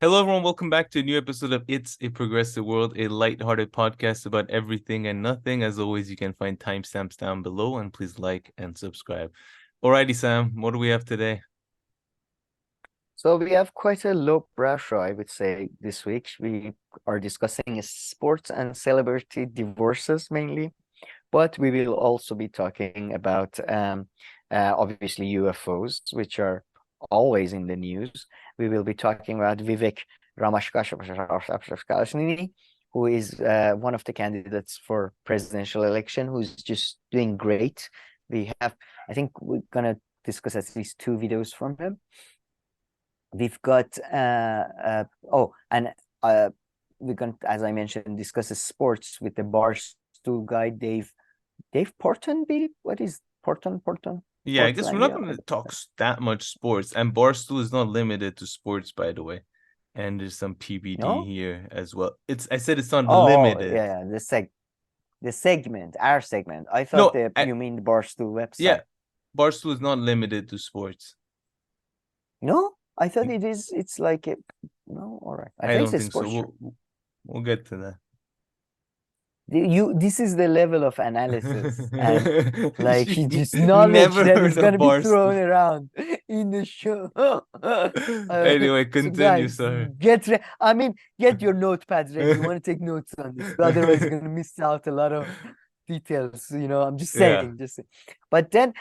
Hello, everyone. Welcome back to a new episode of It's a Progressive World, a lighthearted podcast about everything and nothing. As always, you can find timestamps down below, and please like and subscribe. Alrighty, Sam, what do we have today? So we have quite a low pressure, I would say, this week. We are discussing sports and celebrity divorces mainly, but we will also be talking about obviously UFOs, which are always in the news. We will be talking about Vivek Ramaswamy, who is one of the candidates for presidential election, who's just doing great. I think we're gonna discuss at least two videos from him. We've got we're going to, as I mentioned, discuss sports with the Barstool guy, Dave Portnoy. What is Portnoy? Yeah, I guess we're Portland, not yeah. going to talk that much sports, and Barstool is not limited to sports, by the way. And there's some PBD No? here as well. I said it's not Yeah, limited. yeah. The segment, our segment. I thought No, that you mean the Barstool yeah, website. Barstool is not limited to sports. No, I thought it is. It's like a no. All right. I I thought it's don't a think so. sports show. We'll get to that. This is the level of analysis and like just knowledge Never that is heard of gonna be thrown Barstool. around in the show. Anyway, So continue, guys, sorry. get your notepad ready. You want to take notes on this, otherwise you're gonna miss out a lot of details. I'm just Yeah. saying, just saying. But then,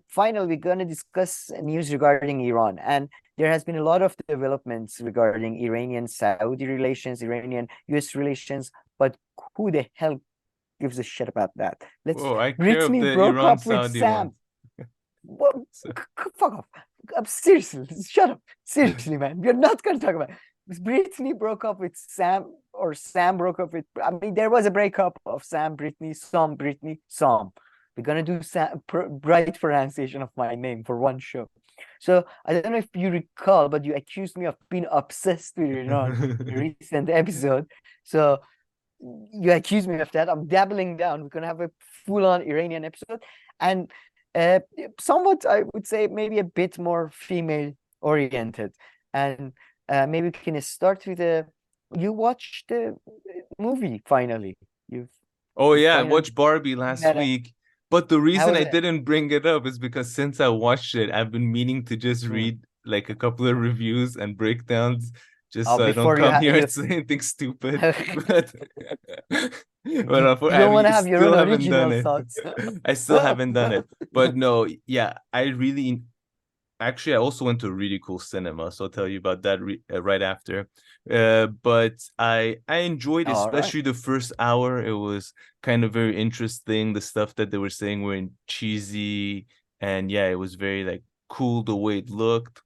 finally, we're gonna discuss news regarding Iran, and there has been a lot of developments regarding Iranian-Saudi relations, Iranian-US relations. But who the hell gives a shit about that? Oh, I care of Britney the broke Iran up with Saudi one. Sam. What? So, Fuck off. Seriously, shut up. Seriously, man. We're not going to talk about it. Britney broke up with Sam, or Sam broke up with. I mean, there was a breakup of Sam, Britney, Sam. We're gonna do right pronunciation of my name for one show. So I don't know if you recall, but you accused me of being obsessed with Iran in a recent episode. So you accuse me of that. I'm dabbling down. We're gonna have a full-on Iranian episode, and uh, somewhat, I would say, maybe a bit more female oriented. And maybe we can start with a. You watched the movie finally. You've oh you yeah, I finally watched Barbie last week. But the how reason was I it? didn't bring it up is because since I watched it, I've been meaning to just Hmm. read like a couple of reviews and breakdowns just Oh, so I don't before you come have here and you say anything stupid. But you I don't want mean, to have your own still haven't done original it. thoughts. I still haven't done it. But no, yeah, I really actually I also went to a really cool cinema, so I'll tell you about that right after. But I enjoyed All right. especially the first hour. It was kind of very interesting. The stuff that they were saying were cheesy, and yeah, it was very like cool the way it looked.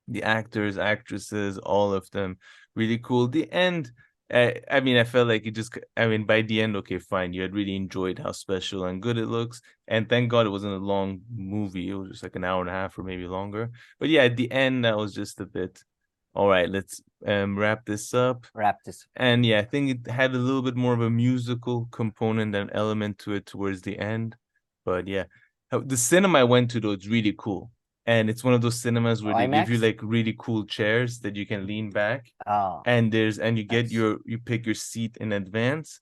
The actors, actresses, all of them, really cool. The end, I mean, I felt like it just. I mean, by the end, okay, fine. You had really enjoyed how special and good it looks, and thank God it wasn't a long movie. It was just like an hour and a half or maybe longer. But yeah, at the end, that was just a bit. All right, let's wrap this up. Wrap this. And yeah, I think it had a little bit more of a musical component and element to it towards the end. But yeah, the cinema I went to though, it's really cool. And it's one of those cinemas where they give you IMAX. like really cool chairs that you can lean back Oh, and you get nice. you pick your seat in advance.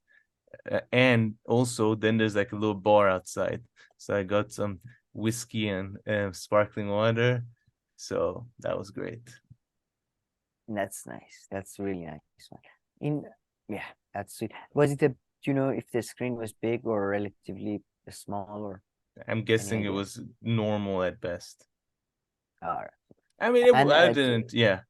And also then there's like a little bar outside. So I got some whiskey and sparkling water. So that was great. That's nice. That's really nice one. In Yeah, that's sweet. Was it a, do you know if the screen was big or relatively small, or I'm any guessing it idea? was normal at best. All right. I mean, And I didn't, yeah,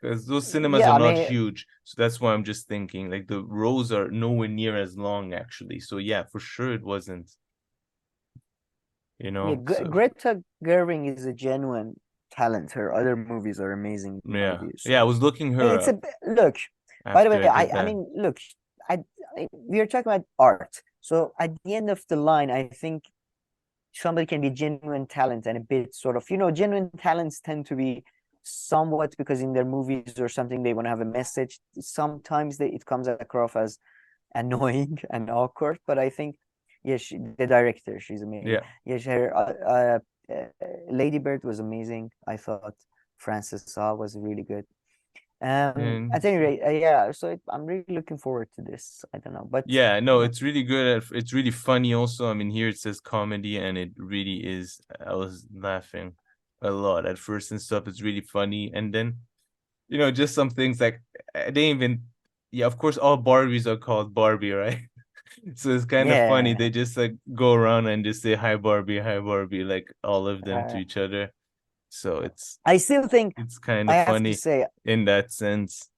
because those cinemas yeah, are I not mean, huge. So that's why I'm just thinking like the rows are nowhere near as long, actually. So yeah, for sure it wasn't, yeah, So Greta Gerwig is a genuine talent. Her other movies are amazing in my yeah, view. yeah, I So was looking her it's up a look. By the after way, I did I that. mean, look, I, we are talking about art. So at the end of the line, I think somebody can be genuine talent and a bit sort of, genuine talents tend to be somewhat, because in their movies or something they want to have a message. Sometimes it comes across as annoying and awkward, but I think, yes, the director, she's amazing. Yeah, Yes, her Lady Bird was amazing. I thought Frances Saw was really good. At And any rate, yeah. So I'm really looking forward to this. I don't know, but yeah, you no, know, it's really good. It's really funny also. I mean, here it says comedy, and it really is. I was laughing a lot at first and stuff. It's really funny. And then, just some things like I didn't even, yeah, of course, all Barbies are called Barbie, right? So it's kind of funny. yeah. They just like go around and just say hi Barbie, like all of them to each other. So I still think it's kind I of have to funny say in that sense.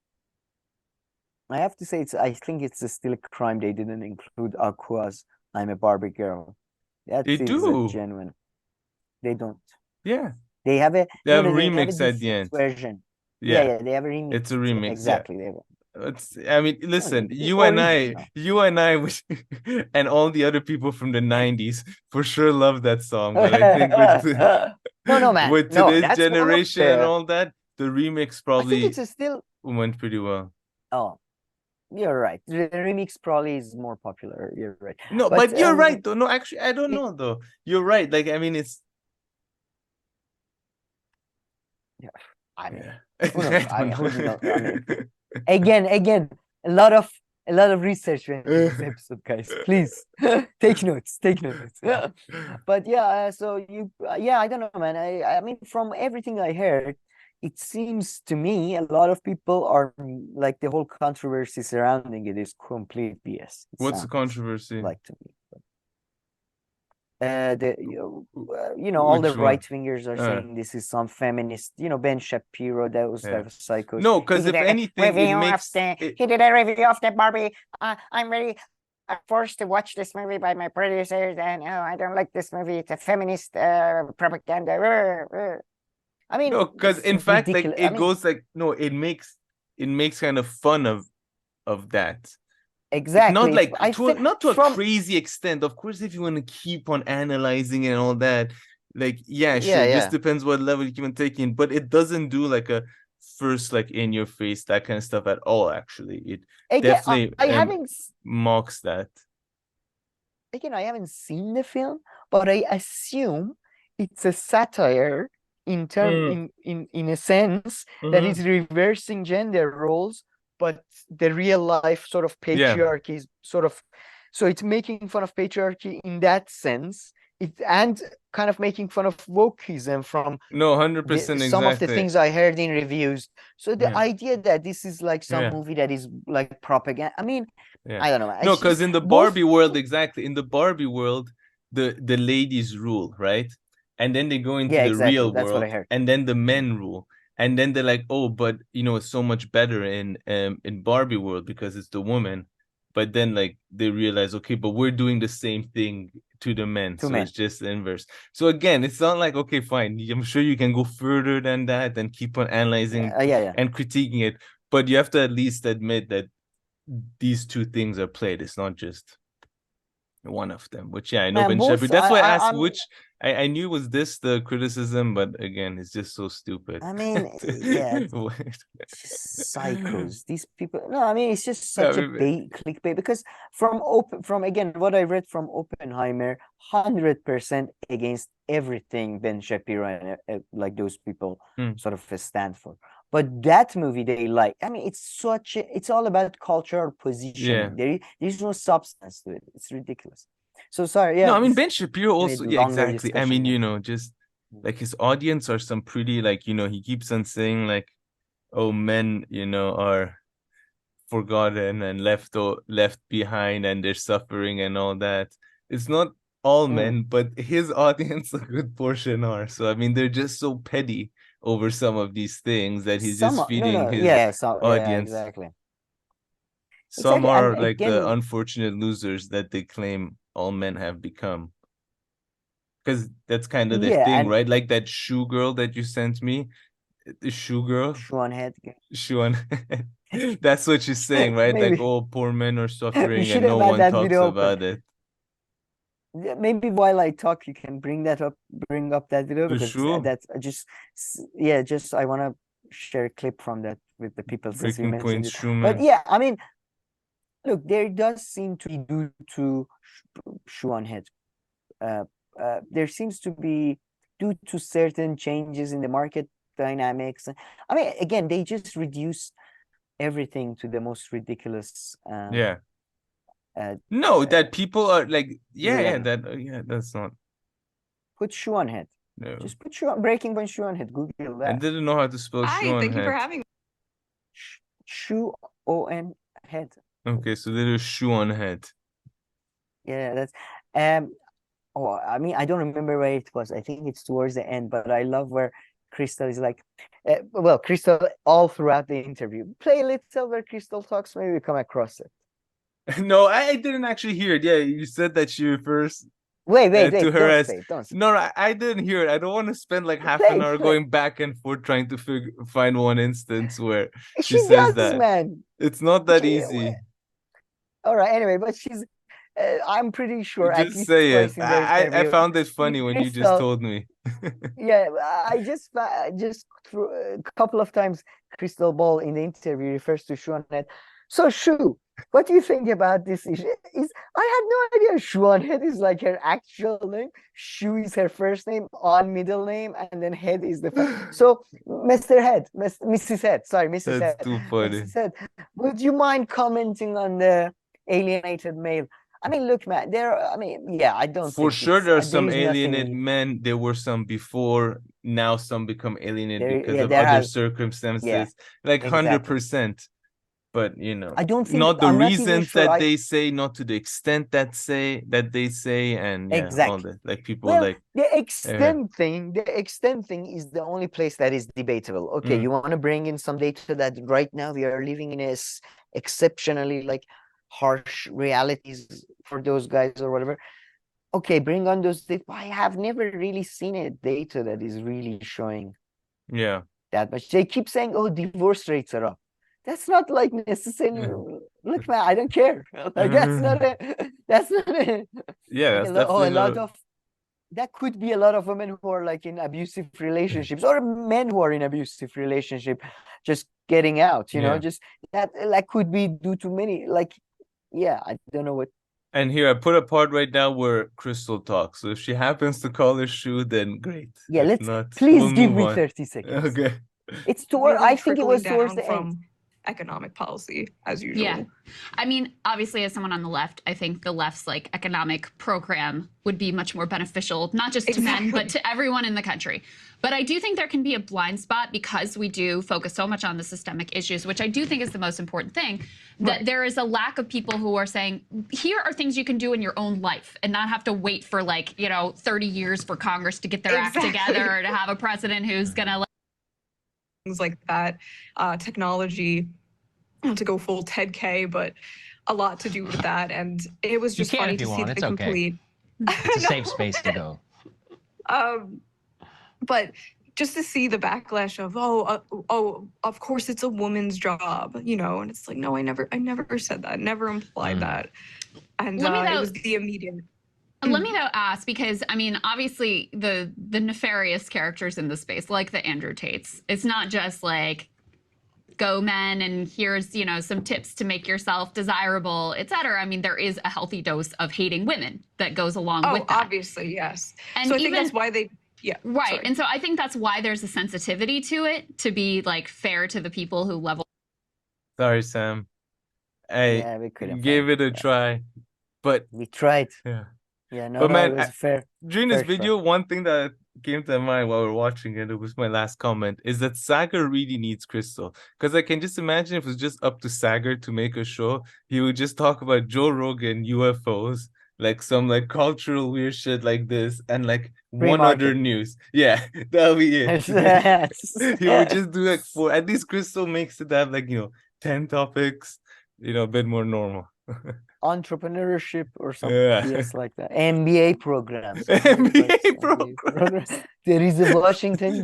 I think it's still a crime they didn't include Aqua's "I'm a Barbie Girl." That They is a do. genuine. They don't. Yeah. They have a They no, have a no. They have a remix at the different end. version. Yeah, Yeah. yeah. They have a It's a remix. remix. Yeah. Exactly. They have I mean, no, listen, the original. you and I, and all the other people from the 90s for sure love that song. But I think No, no, man. with No, today's that's one of generation and the. all that, the remix I think probably it's a still. went pretty well. Oh, you're right. The remix probably is more popular. You're right. No, But but you're right though. No, actually, I don't it, know though. You're right. Like, I mean, it's yeah, I mean, yeah. who knows? I I don't mean, who do know? I mean, know. again, a lot of research went in this episode, guys. Please take notes, take notes. But yeah, so yeah, I don't know, man. I mean, from everything I heard, it seems to me a lot of people are like the whole controversy surrounding it is complete BS. It What's the sounds controversy? like to me. The all the Which right one? wingers are Uh, saying this is some feminist, Ben Shapiro, those yeah. type of psychos. No, He because did if a anything, it review of makes the it. he did a review of the Barbie. I'm really forced to watch this movie by my producers, and I don't like this movie. It's a feminist propaganda. I mean, No, because it's in fact, like ridiculous. I it mean, goes like no, it makes kind of fun of that. Not exactly. like I think not to a from crazy extent. Of course, if you want to keep on analyzing and all that, like yeah, yeah, sure, just yeah. depends what level you keep on taking. But it doesn't do like a first like in your face that kind of stuff at all. Actually, it Again, definitely I haven't mocks that. again, I haven't seen the film, but I assume it's a satire in term Mm, in a sense that mm-hmm. is reversing gender roles, but the real life sort of Yeah. patriarchy is sort of so it's making fun of patriarchy in that sense. It and kind of making fun of wokeism from No, 100% some of the exactly. things I heard in reviews. So the Yeah. idea that this is like some Yeah. movie that is like propaganda, I mean, Yeah. I don't know. No, It's because just in the both. Barbie world, exactly. In the Barbie world, the ladies rule, right? And then they go into Yeah, the exactly. real That's what I world, heard. and then the men rule. And then they're like, oh, but it's so much better in Barbie world because it's the woman. But then like they realize, okay, but we're doing the same thing to the men. Two So it's men. just the inverse. So again, it's not like, okay, fine. I'm sure you can go further than that and keep on analyzing Yeah, yeah. and critiquing it. But you have to at least admit that these two things are played. It's not just one of them. Which yeah, I know Man, Ben Shepherd. both. That's why I asked I'm. which. I knew was this the criticism, but again, it's just so stupid. I mean, yeah, it's just psychos. These people. No, I mean, it's just such a clickbait. Because from again what I read from Oppenheimer, 100% against everything Ben Shapiro and like those people Hmm. sort of stand for. But that movie they like. I mean, it's all about cultural Yeah. positioning. There's no substance to it. It's ridiculous. So sorry. No, Yeah, I mean this Ben Shapiro made also, yeah, longer exactly. I mean, discussion. just like his audience are some pretty like, he keeps on saying like, oh, men, are forgotten and left behind and they're suffering and all that. It's not all Mm. men, but his audience, a good portion are. So I mean, they're just so petty over some of these things that he's just No, feeding no, his yeah, so yeah, audience. exactly. Some Exactly. And are like the again, unfortunate losers that they claim all men have become. Because that's kind of the yeah, thing, and right? Like that shoe girl that you sent me, the shoe girl, Sean Head. Sean. That's what she's saying, right? Like, Maybe oh, poor men are we suffering should and no have had one that talks video open. about it. Yeah, maybe while I talk, you can bring up that video The because shoe, that's yeah, just I want to share a clip from that with the people since we Breaking mentioned Point it. But Schumann. yeah, I mean, look, there does seem to be due to Sean Head. There seems to be due to certain changes in the market dynamics. I mean, again, they just reduce everything to the most ridiculous Yeah. uh, No, that people are like, yeah, real. that's not. Put shoe on head. No. Just put shoe on, Breaking Point shoe on head. Google I that. didn't know how to spell shoe Hi, on thank you for head. having Shoe on head. Okay, so there is shoe on head. Yeah, that's oh, I mean, I don't remember where it was. I think it's towards the end, but I love where Crystal is like, well, Crystal all throughout the interview. Play a little where Crystal talks, maybe we come across it. No, I didn't actually hear it. Yeah, you said that she refers Wait, to her don't as say it, don't say no, I didn't hear it. I don't want to spend like half Play an it, hour play it. going back and forth trying to find one instance where she She says does, that. man. It's not that She- easy. All right, anyway, but she's, I'm pretty sure at Just least say it. twice in the I interview, found it funny when you just Crystal, told me. yeah, I just through a couple of times Crystal Ball in the interview refers to Shuanhead. So Shu, what do you think about this issue? I had no idea Shuanhead is like her actual name. Shu is her first name, on middle name, and then Head is the so Mr. Head, Mrs. Head, sorry, Mrs. That's Head, too funny. Mrs. Head, would you mind commenting on the alienated male? I mean, look, man, I mean, yeah, I don't For think sure, there are there some is alienated nothing. men. There were some before. Now some become alienated because of There other has, yeah, circumstances. Like exactly. 100%. But you know, I don't think, not the I'm not even reasons sure that I they say, not to the extent that they say, and yeah, all exactly. that. Like people Well, like the extent thing is the only place that is debatable. Okay, you want to bring in some data that right now we are living in exceptionally like harsh realities for those guys or whatever. Okay, bring on those data. I have never really seen a data that is really showing yeah. that much. They keep saying, oh, divorce rates are up. That's not like necessarily, look, man, I don't care. Like that's not a Yeah, like that's definitely a lot not of that could be a lot of women who are like in abusive relationships or men who are in abusive relationship just getting out, you know, yeah. just that like could be due to many like, yeah, I don't know what. And here I put a part right now where Crystal talks. So if she happens to call her shoe, then great. Yeah, If let's not, please we'll give move me on. 30 seconds. Okay. It's toward, really I think it was trickling towards down the end. from economic policy as usual. Yeah. I mean, obviously, as someone on the left, I think the left's like economic program would be much more beneficial, not just to men, but to everyone in the country. But I do think there can be a blind spot because we do focus so much on the systemic issues, which I do think is the most important thing, that there is a lack of people who are saying, here are things you can do in your own life and not have to wait for like, 30 years for Congress to get their act together or to have a president who's going to things like that, technology, not to go full Ted K, but a lot to do with that. And it was just funny to see the complete. It's a safe space to go. But just to see the backlash of oh, of course it's a woman's job, and it's like, no, I never said that, never implied that, and it was the immediate. Let me though ask, because I mean, obviously the nefarious characters in the space, like the Andrew Tates, it's not just like go men and here's some tips to make yourself desirable, etc. I mean, there is a healthy dose of hating women that goes along with that. Obviously, yes. And so I think that's why they. Yeah. Right. Sorry. And so I think that's why there's a sensitivity to it, to be like fair to the people who level. Sorry, Sam. I We couldn't gave it a try, but we tried. Yeah. Yeah, no, but man, it was fair. During this video, one thing that came to mind while we're watching it, it was my last comment, is that Sagar really needs Crystal. Because I can just imagine if it was just up to Sagar to make a show, he would just talk about Joe Rogan, UFOs, like some like cultural weird shit like this, and like one other news. Yeah, that'll be it. He would just do like at least Crystal makes it have like 10 topics, a bit more normal. Entrepreneurship or something, yes, like that. MBA programs. MBA programs. There is a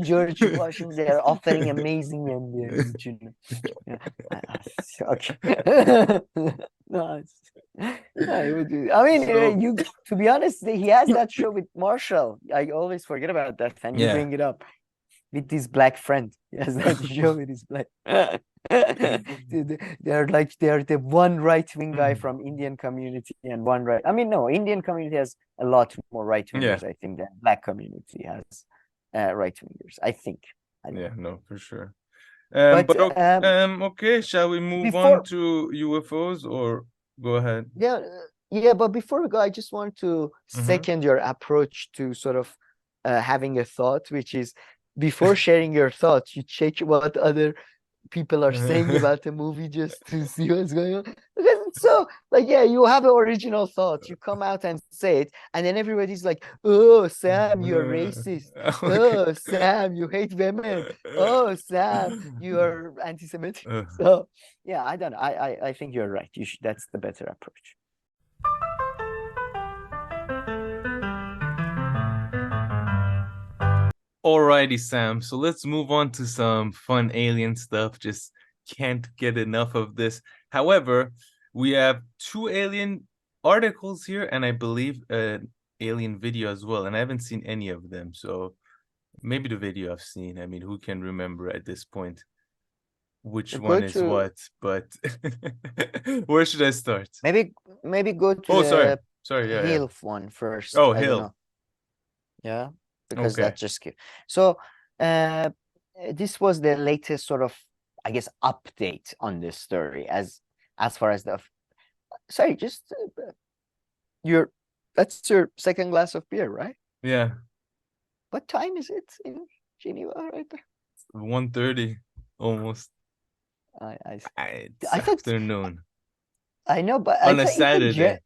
George Washington. They are offering amazing MBA. Okay. No, I mean, you. To be honest, he has that show with Marshall. I always forget about that, and you bring it up with his black friend. He has that show with his black. They're the one right-wing guy from Indian community and one right. I mean, no, Indian community has a lot more right-wingers, I think, than black community has right-wingers. I think. Yeah, no, for sure. But Okay, shall we move before- on to UFOs or go ahead? yeah, but before we go, I just want to second your approach to sort of having a thought, which is before sharing your thoughts, you check what other people are saying about the movie just to see what's going on. Because it's so like, yeah, you have an original thought, you come out and say it, and then everybody's like, oh, Sam, you're racist. Oh, Sam, you hate women. Oh, Sam, you're anti-Semitic. So yeah, I don't know. I think you're right. You should, that's the better approach. Alrighty, Sam. So let's move on to some fun alien stuff. Just can't get enough of this. However, we have 2 alien articles here, and I believe an alien video as well. And I haven't seen any of them. So maybe the video I've seen. I mean, who can remember at this point which one is what? But where should I start? Maybe go to the sorry, yeah, Hill one first. Oh, I don't Hill. know. Yeah, because Okay. that's just cute. So this was the latest sort of, I guess, update on this story as far as the sorry, just that's your second glass of beer, right? Yeah. What time is it in Geneva right there? 1:30 almost. It's I thought afternoon. I know, but on I a Saturday.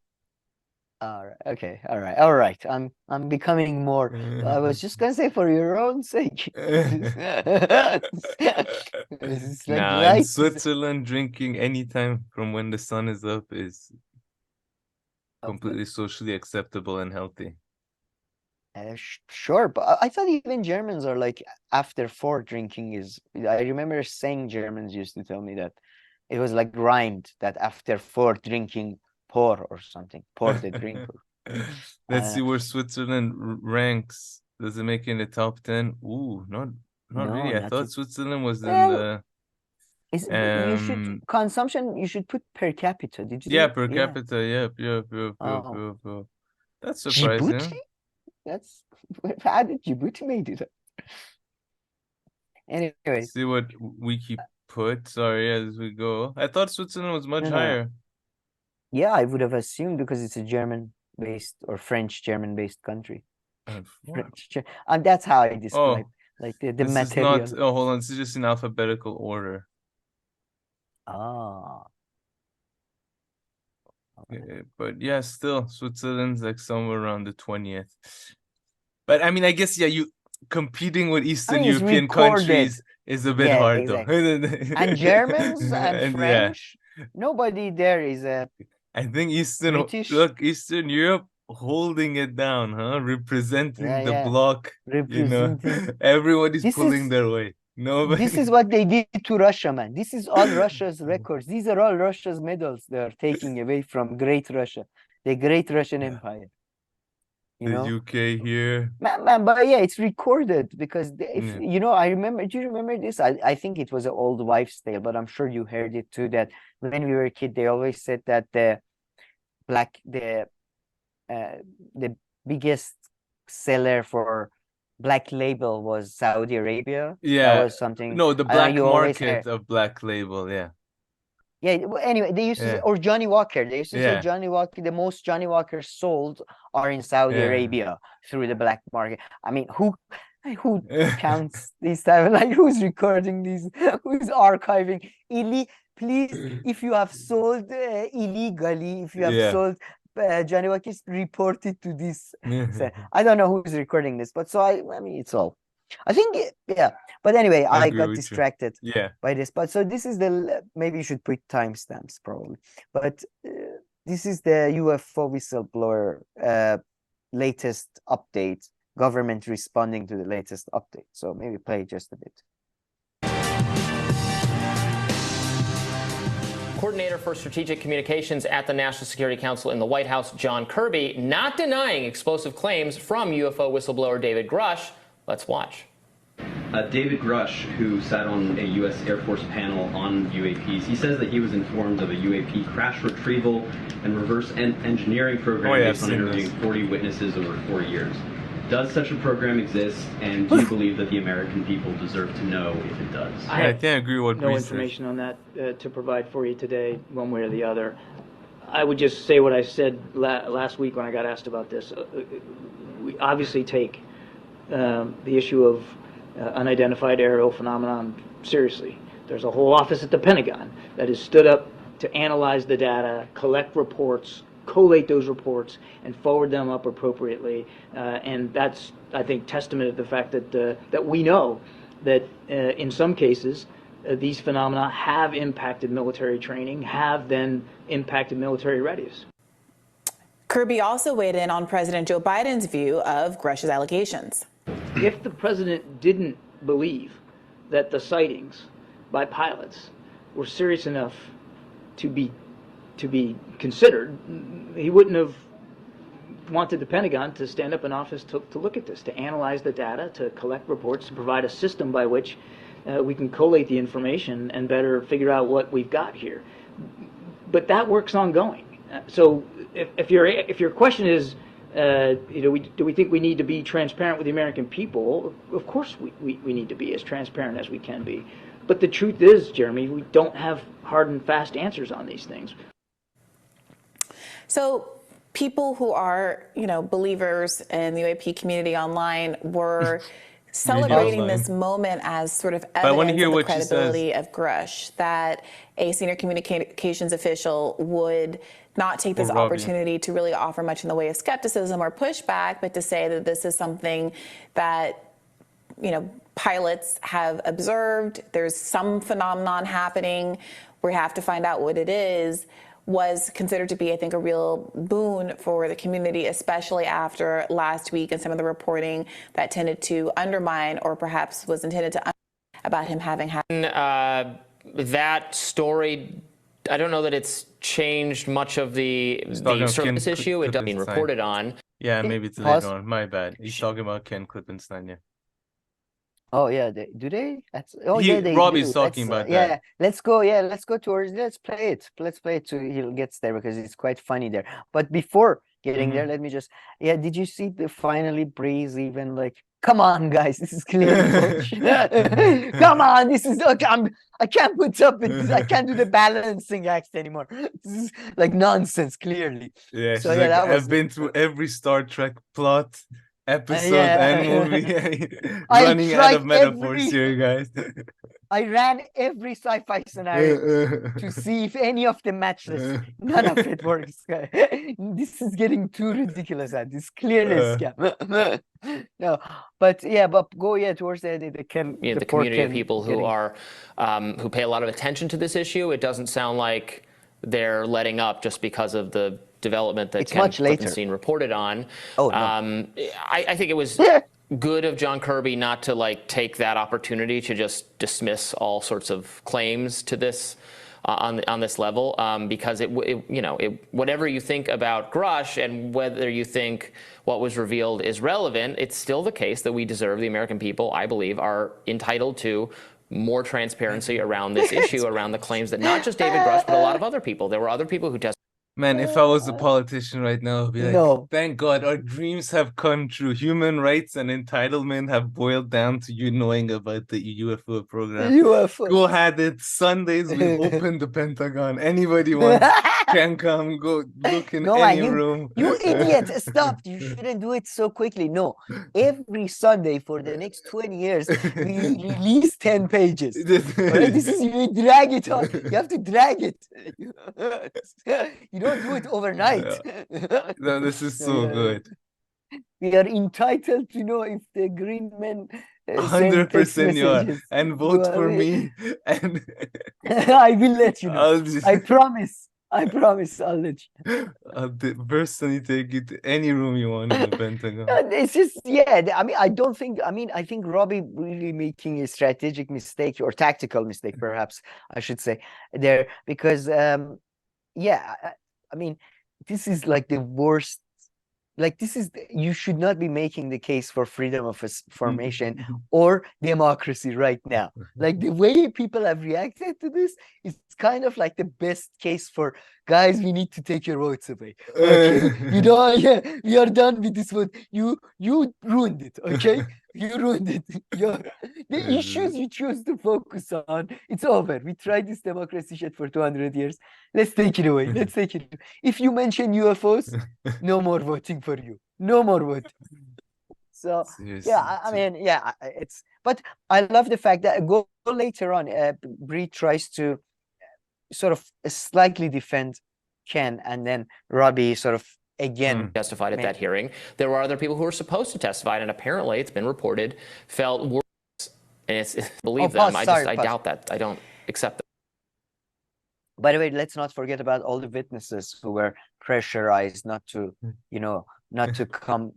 All right. Okay. All right. I'm becoming more. I was just gonna say for your own sake. It's like Nah, in right. Switzerland, drinking anytime from when the sun is up is completely socially acceptable and healthy. Sure, but I thought even Germans are like after 4 drinking is. I remember saying Germans used to tell me that it was like rhymed that after 4 drinking pour or something, pour the drink. Let's see where Switzerland ranks. Does it make it in the top 10? Ooh, not really. I thought Switzerland was in the. You should consumption. You should put per capita. Did you? Yeah, per capita. Yep. That's surprising. Djibouti? That's how did Djibouti made it? Anyway, see what Wiki put. Sorry, as we go. I thought Switzerland was much higher. Yeah, I would have assumed because it's a German-based or French-German-based country. And that's how I describe like the this material. is not. Hold on. This is just in alphabetical order. Okay, but yeah, still Switzerland's like somewhere around the 20th. But I mean, I guess you competing with Eastern European countries is a bit hard though. And Germans and French, nobody there is a. I think Eastern Europe holding it down, representing the bloc. Everybody's pulling their weight. Nobody. This is what they did to Russia, man. This is all Russia's records. These are all Russia's medals they are taking away from Great Russia, the Great Russian Empire. The UK here. Man, but yeah, it's recorded because I remember. Do you remember this? I think it was an old wives' tale, but I'm sure you heard it too. That when we were a kid, they always said that the biggest seller for Black Label was Saudi Arabia. Yeah, that was something. No, the black market of Black Label. Yeah. Yeah. Anyway, they used to say, or Johnny Walker. They used to say Johnny Walker. The most Johnny Walkers sold are in Saudi Arabia through the black market. I mean, who counts these type? Like, who's recording these? Who's archiving? Please, if you have sold illegally, if you have sold Johnny Walker's, report it to this. So, I don't know who's recording this, but so I mean, it's all. I think, but anyway, I got distracted by this. But so this is maybe you should put timestamps probably. But this is the UFO whistleblower latest update, government responding to the latest update. So maybe play just a bit. Coordinator for Strategic Communications at the National Security Council in the White House, John Kirby, not denying explosive claims from UFO whistleblower David Grush. Let's watch. David Grush, who sat on a U.S. Air Force panel on UAPs, he says that he was informed of a UAP crash retrieval and reverse engineering program based on interviewing 40 witnesses over 4 years. Does such a program exist, and do you believe that the American people deserve to know if it does? I can't agree with what no Bree says. information on that to provide for you today, one way or the other. I would just say what I said last week when I got asked about this. We obviously take the issue of unidentified aerial phenomenon seriously. There's a whole office at the Pentagon that is stood up to analyze the data, collect reports, collate those reports, and forward them up appropriately. And that's, I think, testament to the fact that we know that in some cases, these phenomena have impacted military training, have then impacted military readiness. Kirby also weighed in on President Joe Biden's view of Grush's allegations. If the president didn't believe that the sightings by pilots were serious enough to be considered, he wouldn't have wanted the Pentagon to stand up an office to look at this, to analyze the data, to collect reports, to provide a system by which we can collate the information and better figure out what we've got here. But that work's ongoing. So if your question is, do we think we need to be transparent with the American people? Of course we need to be as transparent as we can be. But the truth is, Jeremy, we don't have hard and fast answers on these things. So people who are, believers in the UAP community online were celebrating this moment as sort of evidence of the credibility of Grush, that a senior communications official would not take this opportunity to really offer much in the way of skepticism or pushback, but to say that this is something that, pilots have observed. There's some phenomenon happening. We have to find out what it is, was considered to be, I think, a real boon for the community, especially after last week and some of the reporting that tended to undermine, or perhaps was intended to about him having had. That story, I don't know that it's changed much of the surface issue. It doesn't being reported on. Yeah, maybe it's later on. My bad. He's talking about Ken Klippenstein, yeah. Oh yeah, do they? Robbie's talking about that. Yeah, let's go. Yeah, let's go towards. Let's play it. Let's play it till he gets there, because it's quite funny there. But before getting there, let me just. Yeah, did you see the finally Breeze even like? Come on, guys, this is clearly bullshit. Come on, this is. Okay, I can't put up with this. I can't do the balancing act anymore. This is like nonsense. Clearly. Yeah. So yeah, I've been through every Star Trek plot, episode and movie. Running out of metaphors here, guys. I ran every sci-fi scenario to see if any of them matches. None of it works. This is getting too ridiculous. This is clearly a scam. No, but go towards the community of people who are who pay a lot of attention to this issue. It doesn't sound like they're letting up just because of the development that Ken Klippenstein reported on. Oh, no. I think it was good of John Kirby not to take that opportunity to just dismiss all sorts of claims to this on this level, because whatever you think about Grush and whether you think what was revealed is relevant, it's still the case that we deserve, the American people, I believe, are entitled to more transparency around this issue, around the claims that not just David Grush, but a lot of other people. There were other people who testified. Man, if I was a politician right now, I'd be like, thank God, our dreams have come true. Human rights and entitlement have boiled down to you knowing about the UFO program. Go ahead, it's Sundays, we open the Pentagon. Anybody wants can come, go look in any room. You idiot, stop. You shouldn't do it so quickly. No, every Sunday for the next 20 years, we release 10 pages. Right? This is, you drag it on. You have to drag it. You don't do it overnight. No, this is so good. We are entitled to know if the green men 100% you are, and vote for me. And I will let you know. I promise. I'll let you. I'll personally take you to any room you want in the Pentagon. It's just, I think Robbie really making a strategic mistake, or tactical mistake, perhaps I should say, there, because this is like the worst. You should not be making the case for freedom of information or democracy right now. Like the way people have reacted to this is kind of like the best case for guys, we need to take your votes away. Okay, you don't. Yeah, we are done with this vote. You ruined it. Okay, you ruined it. The issues you choose to focus on, it's over. We tried this democracy shit for 200 years. Let's take it away. Let's take it. If you mention UFOs, no more voting for you. No more voting. So yeah, I mean, yeah, it's. But I love the fact that go later on, Brie tries to sort of slightly defend Ken, and then Robbie sort of again testified at that hearing. There were other people who were supposed to testify, and apparently, it's been reported, felt worse. And it's believe them. I doubt that. I don't accept that. By the way, let's not forget about all the witnesses who were pressurized not to, not to come,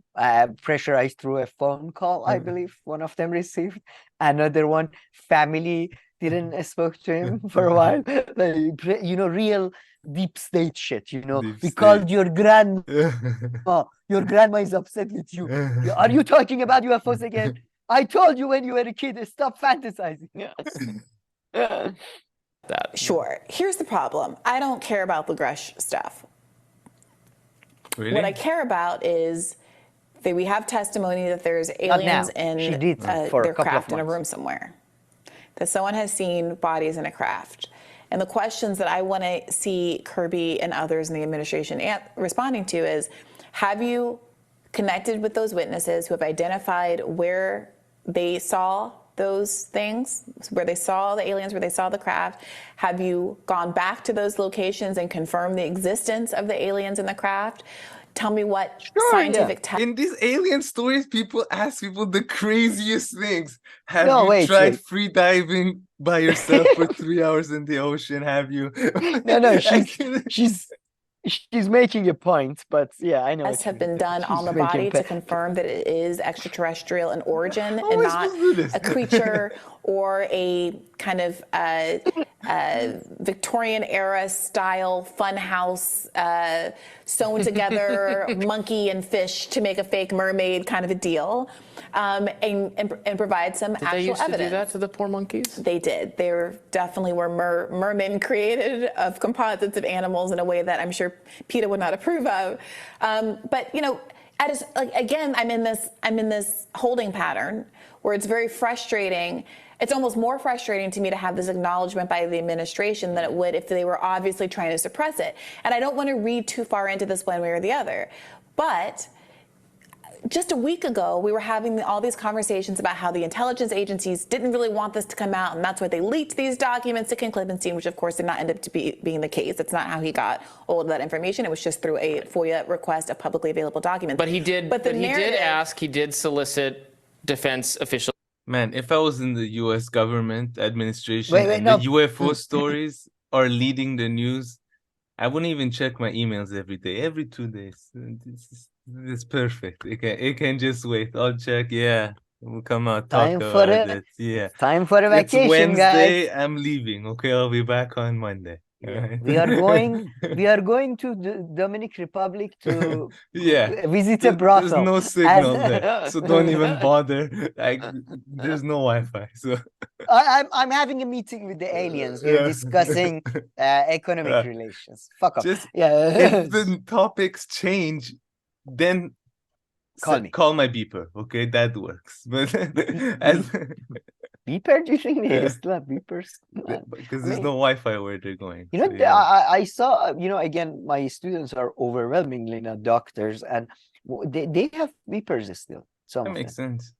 pressurized through a phone call, I believe one of them received. Another one, family didn't spoke to him for a while. Real deep state shit, we called your grandma. Your grandma is upset with you. Are you talking about UFOs again? I told you when you were a kid, stop fantasizing. Sure. Here's the problem. I don't care about the Grush stuff. Really? What I care about is that we have testimony that there's aliens in their craft in a room somewhere. That someone has seen bodies in a craft. And the questions that I want to see Kirby and others in the administration responding to is, have you connected with those witnesses who have identified where they saw those things, where they saw the aliens, where they saw the craft? Have you gone back to those locations and confirmed the existence of the aliens in the craft? Tell me what scientific in these alien stories, people ask people the craziest things. Have you tried free diving by yourself for 3 hours in the ocean? Have you? No, she's making a point, but yeah, I know. Tests have been done on the body to confirm that it is extraterrestrial in origin and not a creature or a kind of Victorian era style funhouse sewn together monkey and fish to make a fake mermaid kind of a deal, and provide some actual evidence. Did they used to do that to the poor monkeys? They did. They definitely were mermen created of composites of animals in a way that I'm sure PETA would not approve of. But again, I'm in this holding pattern where it's very frustrating. It's almost more frustrating to me to have this acknowledgement by the administration than it would if they were obviously trying to suppress it. And I don't want to read too far into this one way or the other. But just a week ago, we were having all these conversations about how the intelligence agencies didn't really want this to come out, and that's why they leaked these documents to Ken Klippenstein, which of course did not end up being the case. That's not how he got all of that information. It was just through a FOIA request of publicly available documents. But he did. He did solicit defense officials. Man, if I was in the U.S. government administration the UFO stories are leading the news, I wouldn't even check my emails every day. Every 2 days. It's perfect. It can just wait. I'll check. Yeah, we'll come out, talk about it. Yeah. Time for a vacation, it's Wednesday, guys. I'm leaving. Okay, I'll be back on Monday. Right. We are going to the Dominican Republic to visit a brothel. There's no signal there, so don't even bother. There's no Wi-Fi. So I'm having a meeting with the aliens. We're discussing economic relations. Fuck off. If the topics change, then call my beeper. Okay, that works. But beeper? Do you think they still have beepers? Because there's no Wi-Fi where they're going. I saw. Again, my students are overwhelmingly not doctors, and they have beepers still. That makes sense.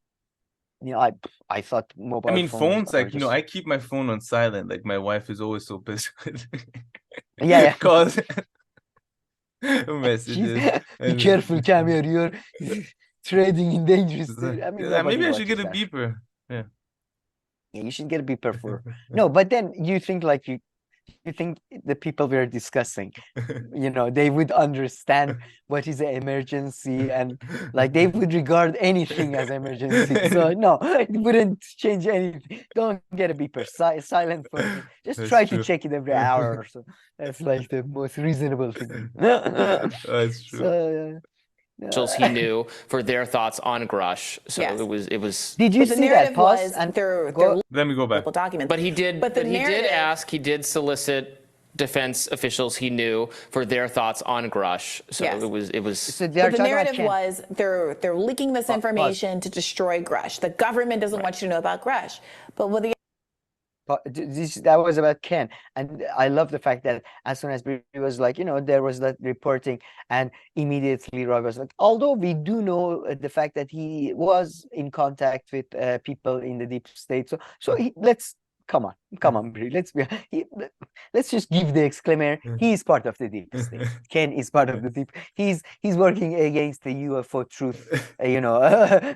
I thought mobile. Phones like I keep my phone on silent. Like my wife is always so pissed with me. Yeah. Calls. Messages. Be careful, Camille. You're trading in dangerous. Maybe I should get a beeper. Yeah, you should get a beeper for. No, but then you think you think the people we're discussing, they would understand what is an emergency, and they would regard anything as emergency. So no, it wouldn't change anything. Don't get a beeper. Silent for me. Just try to check it every hour or so. That's the most reasonable thing. That's true. So, he knew for their thoughts on Grush. So it was. Did you see that? Pause and let me go back. Documents. But he did. He did solicit defense officials he knew for their thoughts on Grush. So Yes. it was. So But the narrative was they're leaking this information to destroy Grush. The government doesn't want you to know about Grush. But with the that was about Ken, and I love the fact that as soon as it was like, there was that reporting, and immediately Roy was like, although we do know the fact that he was in contact with people in the deep state, so let's come on, Brie, let's just give the exclaimer. He is part of the deep state. Ken is part of the deep. He's working against the UFO truth,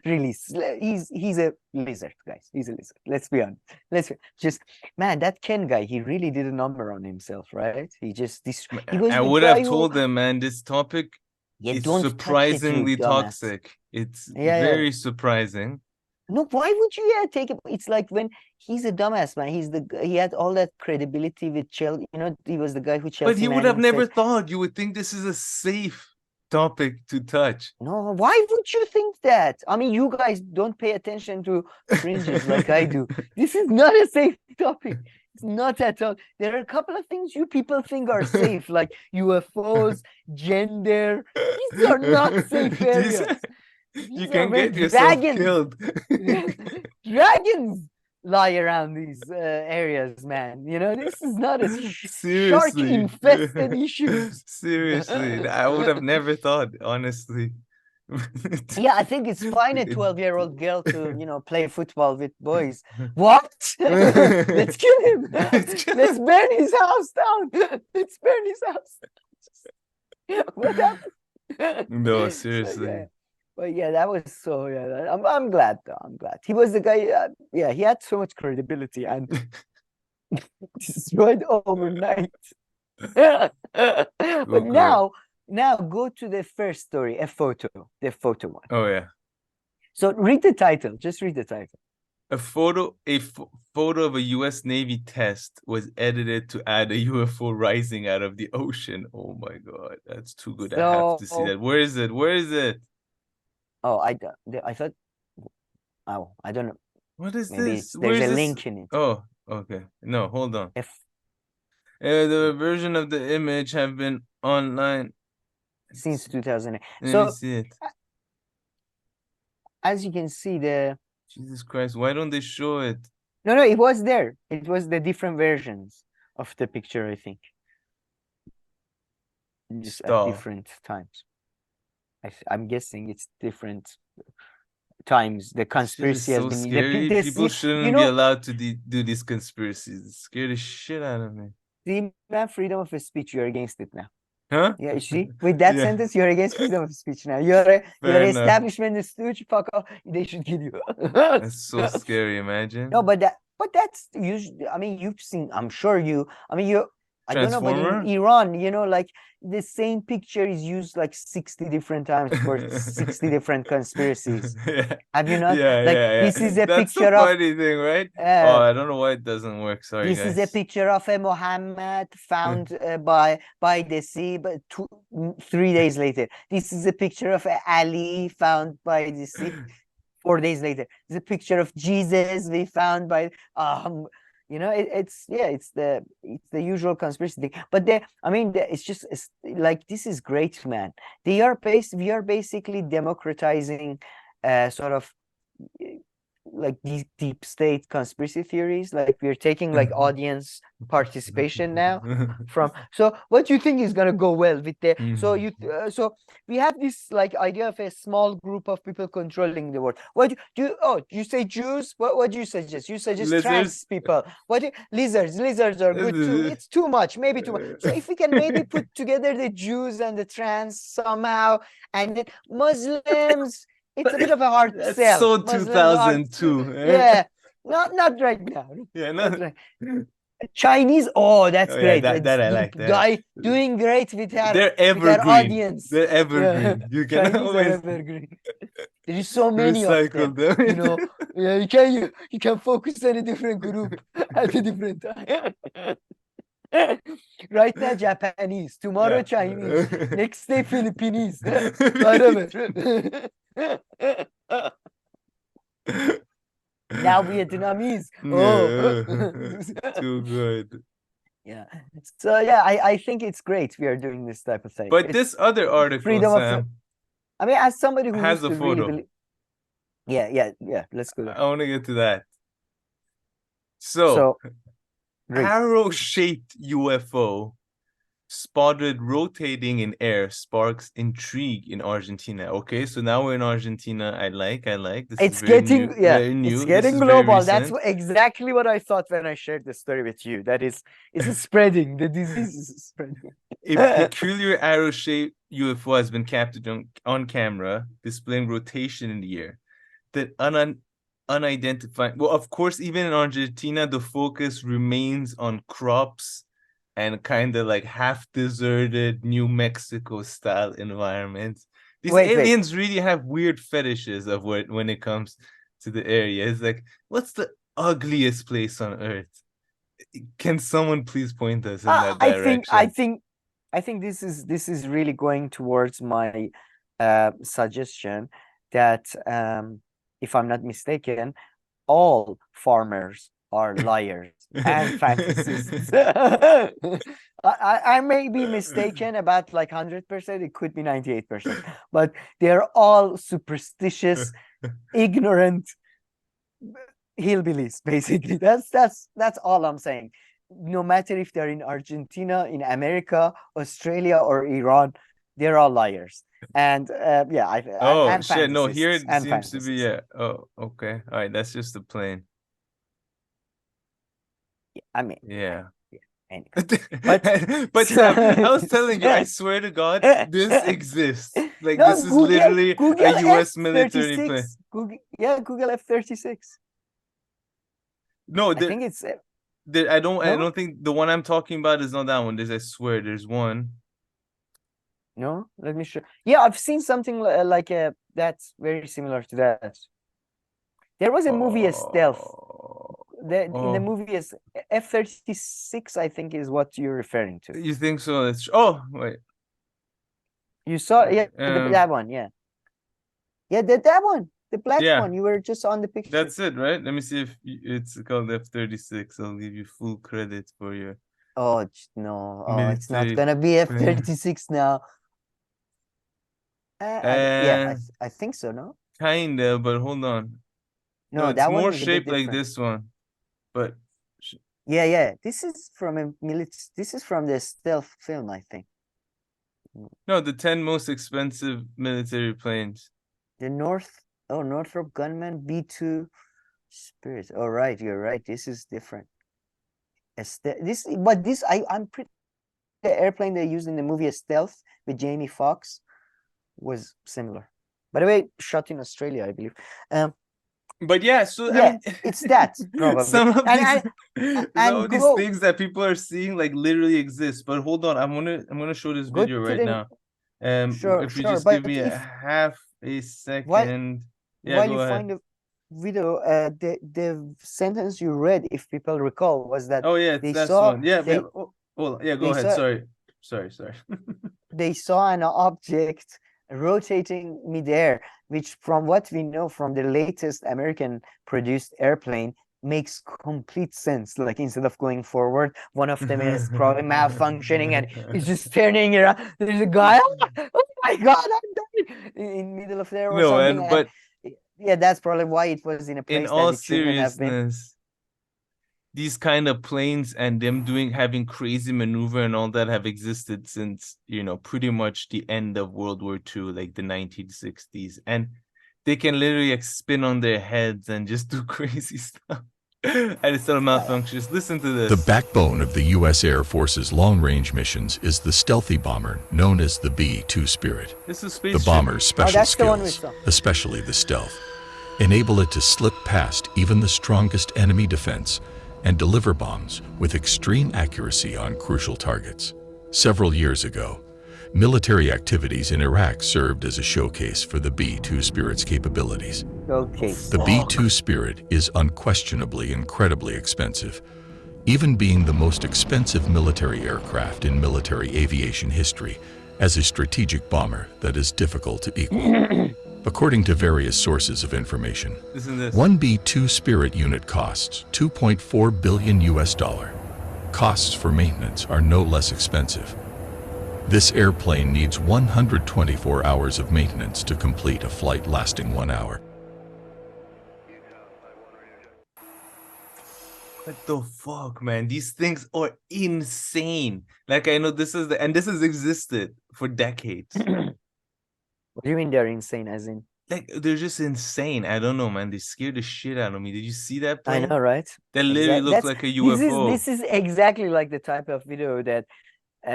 release. He's a lizard, guys. He's a lizard. Let's be honest. Man, that Ken guy, he really did a number on himself, right? He was. I would have told them, man, this topic is surprisingly toxic. It's very surprising. No, why would you take it? It's like when he's a dumbass, man. He had all that credibility with Chelsea. He was the guy who Chelsea. But he would have never thought. You would think this is a safe topic to touch. No, why would you think that? I mean, you guys don't pay attention to fringes like I do. This is not a safe topic. It's not at all. There are a couple of things you people think are safe, like UFOs, gender. These are not safe areas. You can get yourself killed. Dragons lie around these areas, man. This is not a shark-infested issue. Seriously, I would have never thought, honestly. Yeah, I think it's fine a 12-year-old girl to, play football with boys. What? Let's kill him. Let's burn his house down. Let's burn his house. What happened? No, seriously. But yeah, that was so. Yeah, I'm glad though. I'm glad he was the guy. He had so much credibility and destroyed overnight. But now go to the first story, the photo one. Oh yeah. So read the title. Just read the title. A photo of a U.S. Navy test was edited to add a UFO rising out of the ocean. Oh my God, that's too good. I have to see that. Where is it? Oh, I thought. Oh, I don't know. What is Maybe this? There's a link in it. Oh, okay. No, hold on. The version of the image have been online since 2008. Let me see it. As you can see, Jesus Christ, why don't they show it? No, it was there. It was the different versions of the picture, I think. Just at different times. I'm guessing it's different times. The conspiracy has been scary. People shouldn't be allowed to do these conspiracies. It scared the shit out of me. See, man, freedom of speech, you're against it now. Huh? Yeah, you see, with that sentence, you're against freedom of speech now. You're establishment stooge. Fuck off. They should kill you. That's so scary. Imagine. No, but that's usually. I mean, you've seen. I'm sure you. I mean, you. I don't know, but in Iran, like the same picture is used like 60 different times for 60 different conspiracies. Have you not? This is a That's picture the funny thing, right? I don't know why it doesn't work. Sorry, this guys. Is a picture of a Muhammad found by the sea, but 3 days later. This is a picture of Ali found by the sea 4 days later. It's a picture of Jesus we found by it's the usual conspiracy thing. But it's like, this is great, man. We are basically democratizing sort of like these deep state conspiracy theories. Like, we're taking like audience participation now so what do you think is going to go well with the so we have this like idea of a small group of people controlling the world. What do you say Jews? What do you suggest? You suggest lizards. Trans people. Lizards are good too. It's too much, maybe too much. So if we can maybe put together the Jews and the trans somehow, and then Muslims, it's a bit of a hard sell. So 2002. Yeah, not right now. Yeah, not right. Chinese, that's great. Yeah, that I like. Guy doing great with their audience. They're evergreen. You can always evergreen. There is so many of them. You can focus on a different group at a different time. Right now, Japanese. Tomorrow, Chinese. Next day, Philippines. Now Vietnamese. Too good. Yeah. So yeah, I think it's great we are doing this type of thing. But this other article, freedom Sam, of. I mean, as somebody who has used a to really photo. believe. Yeah. Let's go there. I want to get to that. So arrow-shaped UFO spotted rotating in air sparks intrigue in Argentina. Okay, so now we're in Argentina. I like. This it's is very getting new, very new. It's getting global. That's exactly what I thought when I shared the story with you. That is, it's spreading. The disease is spreading. A peculiar arrow-shaped UFO has been captured on camera, displaying rotation in the air. That unidentified. Well, of course, even in Argentina, the focus remains on crops and kind of like half-deserted New Mexico-style environments. These aliens really have weird fetishes of when it comes to the area. It's like, what's the ugliest place on Earth? Can someone please point us in that direction? I think this is really going towards my suggestion that if I'm not mistaken, all farmers are liars and fantasists. I may be mistaken about like 100%. It could be 98%, but they're all superstitious, ignorant hillbillies. Basically, that's all I'm saying. No matter if they're in Argentina, in America, Australia, or Iran, they're all liars. And shit! No, here it seems to be Oh, okay. All right, that's just the plane. I mean, yeah. Anyway. But Sam, I was telling you, I swear to God, this exists. Like, no, this is literally a U.S. military plane. Google F-36. No, I think it's. I don't think the one I'm talking about is not that one. I swear, there's one. No, let me show. Yeah, I've seen something like that's very similar to that. There was a movie, Stealth. In the movie is F-36, I think, is what you're referring to. You think so? Wait. You saw that one, yeah, that one, the black one. You were just on the picture. That's it, right? Let me see if it's called F-36. I'll give you full credit for your. Oh no! It's not gonna be F-36 now. I think so. No. Kinda, but hold on. No, it's that more one shaped like this one, but yeah. This is from This is from the stealth film, I think. No, the 10 most expensive military planes. The Northrop Grumman B-2 Spirit. Oh, right, you're right. This is different. I'm pretty. The airplane they used in the movie Stealth with Jamie Foxx was similar. By the way, shot in Australia, I believe. But yeah, so yeah, I mean, it's that probably. Some of these things that people are seeing like literally exist. But hold on, I'm gonna show this video right now. If you just give me half a second. While you find the video, the sentence you read, if people recall, was that one. Go ahead. Sorry. They saw an object rotating midair, which from what we know from the latest American produced airplane makes complete sense. Like, instead of going forward, one of them is probably malfunctioning and it's just turning around. There's a guy, oh my God, I'm dying in middle of there or something. Yeah, that's probably why it was in a place in all seriousness. These kind of planes and them having crazy maneuver and all that have existed since, pretty much the end of World War II, like the 1960s. And they can literally spin on their heads and just do crazy stuff. And it's still malfunctions. Listen to this. The backbone of the U.S. Air Force's long-range missions is the stealthy bomber known as the B-2 Spirit. This is space the bomber's special skills, especially the stealth, enable it to slip past even the strongest enemy defense and deliver bombs with extreme accuracy on crucial targets. Several years ago, military activities in Iraq served as a showcase for the B-2 Spirit's capabilities. The B-2 Spirit is unquestionably incredibly expensive, even being the most expensive military aircraft in military aviation history as a strategic bomber that is difficult to equal. According to various sources of information, one B-2 Spirit unit costs $2.4 billion US. Costs for maintenance are no less expensive. This airplane needs 124 hours of maintenance to complete a flight lasting 1 hour. What the fuck, man? These things are insane. Like, I know this has existed for decades. What do you mean they're insane? As in, like, they're just insane. I don't know, man. They scared the shit out of me. Did you see that plane? I know, right? That literally looked like a UFO. This is exactly like the type of video that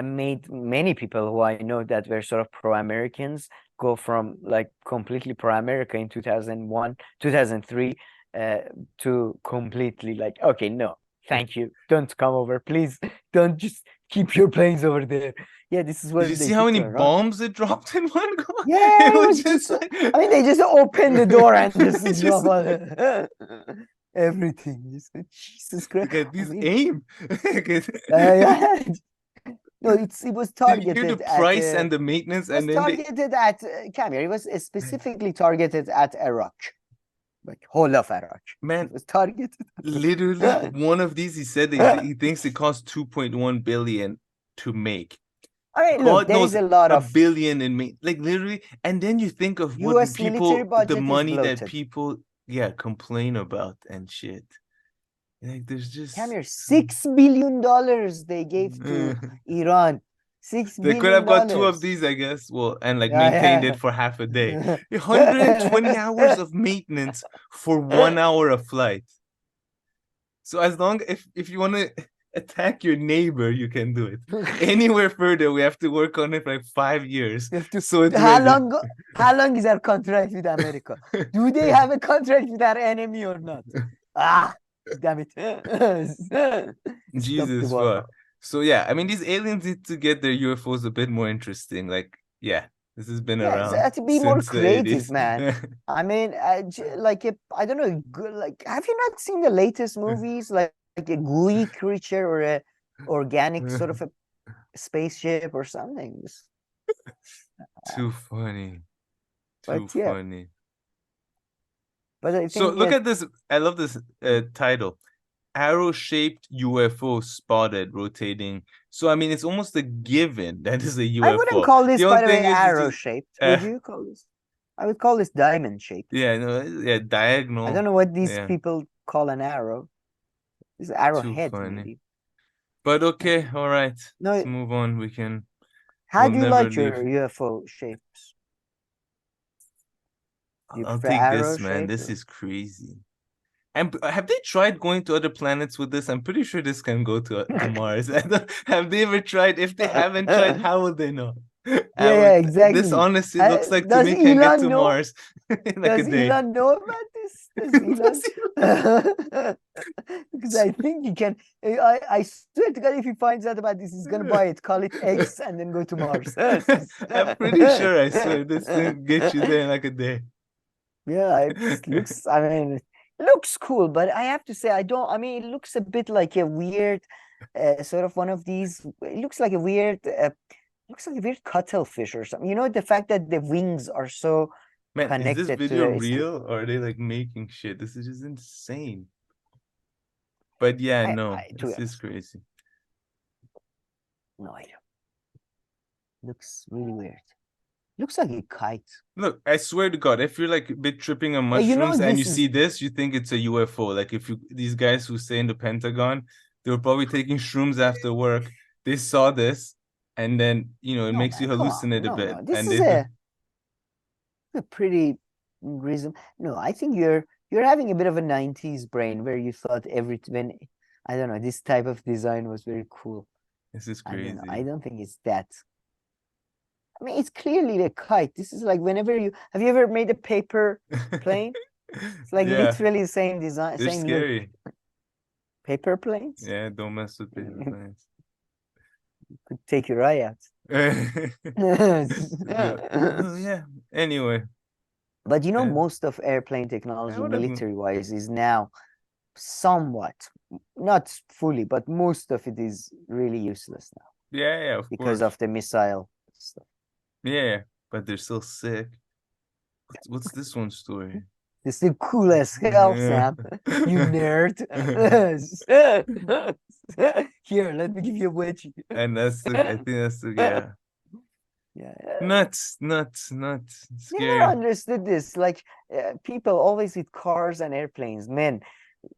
made many people who I know that were sort of pro-Americans go from like completely pro-America in 2001, 2003 to completely like, okay, no, thank you. Don't come over. Please don't just keep your planes over there. Yeah, this is what Did you see how many bombs it dropped in one go? Yeah, it was just like, I mean, they just opened the door and just drop everything. Jesus Christ. Look at this aim. Yeah. No, it was targeted. Did you hear the price and the maintenance? It was targeted at Camille. It was specifically targeted at Iraq, like whole of Iraq. Man, it was targeted. Literally, one of these, he said that he thinks it cost 2.1 billion to make. I mean, look, there is a lot of billion in like literally, and then you think of what US people, budget the money that bloated. people, complain about and shit. Like, there's just $6 billion they gave to Iran. They could have got 2 of these, I guess. Well, and like maintained it for half a day. 120 hours of maintenance for 1 hour of flight. So as long if you want to attack your neighbor, you can do it. Anywhere further, we have to work on it for like 5 years. So how long is our contract with America? Do they have a contract with our enemy or not? Damn it. Jesus fuck. So yeah, I mean, these aliens need to get their UFOs a bit more interesting. Like, this has been around. So to be more creative, 80s. man. I mean, like I don't know, like, have you not seen the latest movies, like a gooey creature or a organic sort of a spaceship or something? Too funny. Too funny. But I think so look at this. I love this title. Arrow-shaped UFO spotted rotating. So I mean, it's almost a given that is a UFO. I wouldn't call this, by the way, arrow-shaped. Would you call this? I would call this diamond-shaped. Diagonal. I don't know what these people call an arrow. It's arrowhead, maybe. But okay, all right. Let's move on. We can. How do you like your UFO shapes? I'll take this, man. This is crazy. And have they tried going to other planets with this? I'm pretty sure this can go to Mars. Have they ever tried? If they haven't tried, how would they know? Exactly. This honestly looks like to me can get to Mars in like a day. Does Elon know about this? Because I think he can. I swear to God, if he finds out about this, he's gonna buy it, call it X, and then go to Mars. I'm pretty sure. I swear this thing gets you there in like a day. Yeah, it looks. I mean. It looks cool, but I have to say I mean, it looks a bit like a weird sort of one of these. It looks like a weird cuttlefish or something. You know, the fact that the wings are so connected. Is this video real or are they like making shit? This is just insane. But this is crazy. No idea. Looks really weird. Looks like a kite. Look, I swear to God, if you're like a bit tripping on mushrooms and you see this, you think it's a UFO. Like these guys who stay in the Pentagon, they were probably taking shrooms after work. They saw this, and then it makes you hallucinate a bit. This is a pretty reason. No, I think you're having a bit of a 90s brain where you thought I don't know, this type of design was very cool. This is crazy. I don't think it's that. I mean, it's clearly a kite. This is like have you ever made a paper plane? It's like literally the same design. They're scary. Look. Paper planes? Yeah, don't mess with paper planes. Could take your eye out. Anyway. But most of airplane technology, military-wise, is now somewhat, not fully, but most of it is really useless now. Yeah, because of the missile stuff. Yeah, but they're still sick. What's this one's story? This is cool as hell, Sam. You nerd. Here, let me give you a wedgie. And I think that's the nuts, scary. Never understood this. Like people always with cars and airplanes, men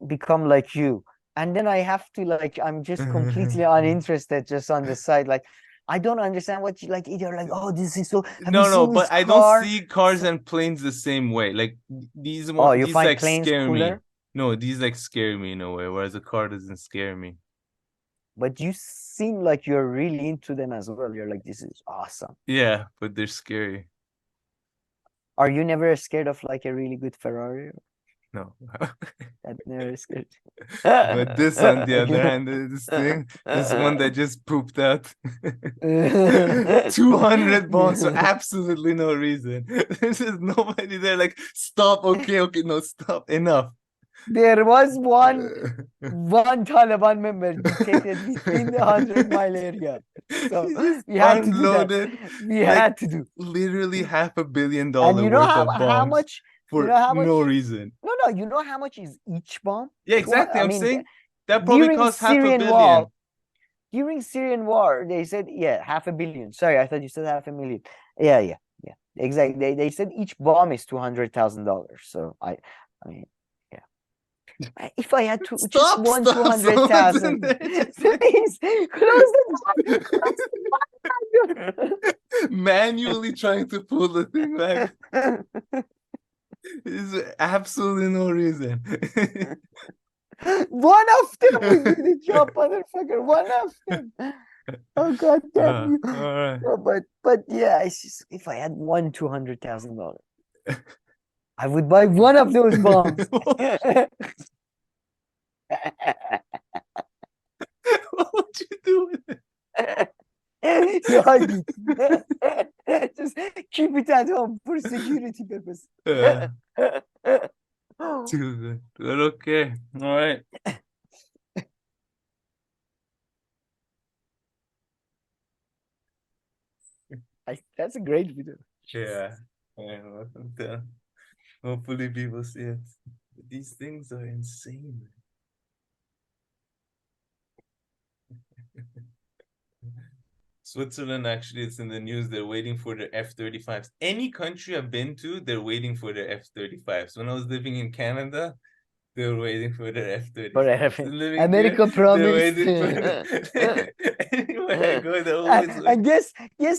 become like you, and then I have to like I'm just completely uninterested, just on the side. Like I don't understand what you like. Either like, oh, this is so. No, but I don't see cars and planes the same way. Like these ones, you these find like planes scare cooler? me. No, these like scare me in a way, whereas a car doesn't scare me. But you seem like you're really into them as well. You're like, this is awesome. Yeah, but they're scary. Are you never scared of like a really good Ferrari? No. That never scared. But this, on the other hand, this one that just pooped out 200 bombs for absolutely no reason. There's just nobody there. Like, stop. Okay, no, stop. Enough. There was one Taliban member detected within the 100-mile area. So we had to do that. We had to do literally $500 million and you know worth of bombs how much for no reason. No, you know how much is each bomb? Yeah, exactly. I'm saying that probably costs $500 million. During Syrian war, they said, $500 million. Sorry, I thought you said $500,000. Yeah. Exactly. They said each bomb is $200,000. So I mean, if I had to just won 200,000, please close the door. Manually trying to pull the thing back. There's absolutely no reason. One of them will do the job, motherfucker. One of them. Oh God damn you! Right. No, but yeah, it's just if I had won $200,000, I would buy one of those bombs. What would you do with it? Just keep it at home for security purposes. Too good. But okay. All right. That's a great video. Yeah. Hopefully people see it. These things are insane. Switzerland, actually, it's in the news. They're waiting for their F-35s. Any country I've been to, they're waiting for their F-35s. When I was living in Canada, they were waiting for their F-35s. America promised. Anywhere I go, they're always and guess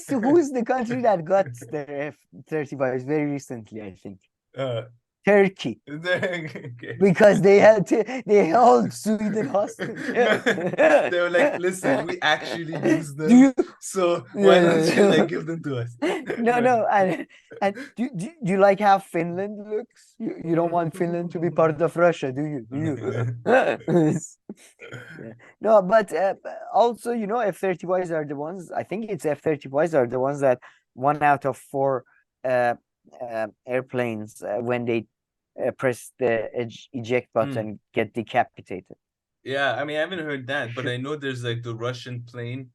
who's the country that got their F-35s very recently, I think. Turkey. Okay. Because they held Sweden hostage. They were like, listen, we actually use them, so why don't you give them to us? No, and do you like how Finland looks? You don't want Finland to be part of Russia, do you? No, but also, F-35s are the ones. I think it's F-35s are the ones that 1 out of 4 airplanes when they press the eject button get decapitated. Yeah, I mean, I haven't heard that, but I know there's like the Russian plane,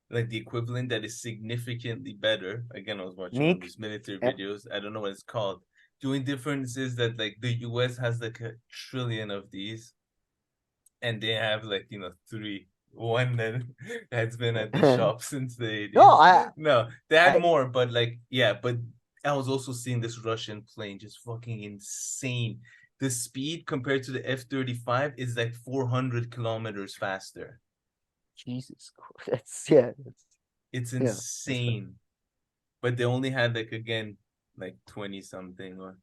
like the equivalent that is significantly better. Again, I was watching one of these military videos. I don't know what it's called. The only difference is that like the US has like 1 trillion of these, and they have like 3. One that's been at the shop since the 80s. No, they had more, but but I was also seeing this Russian plane just fucking insane. The speed compared to the F-35 is like 400 kilometers faster. Jesus Christ. It's insane. But they only had like 20 something or.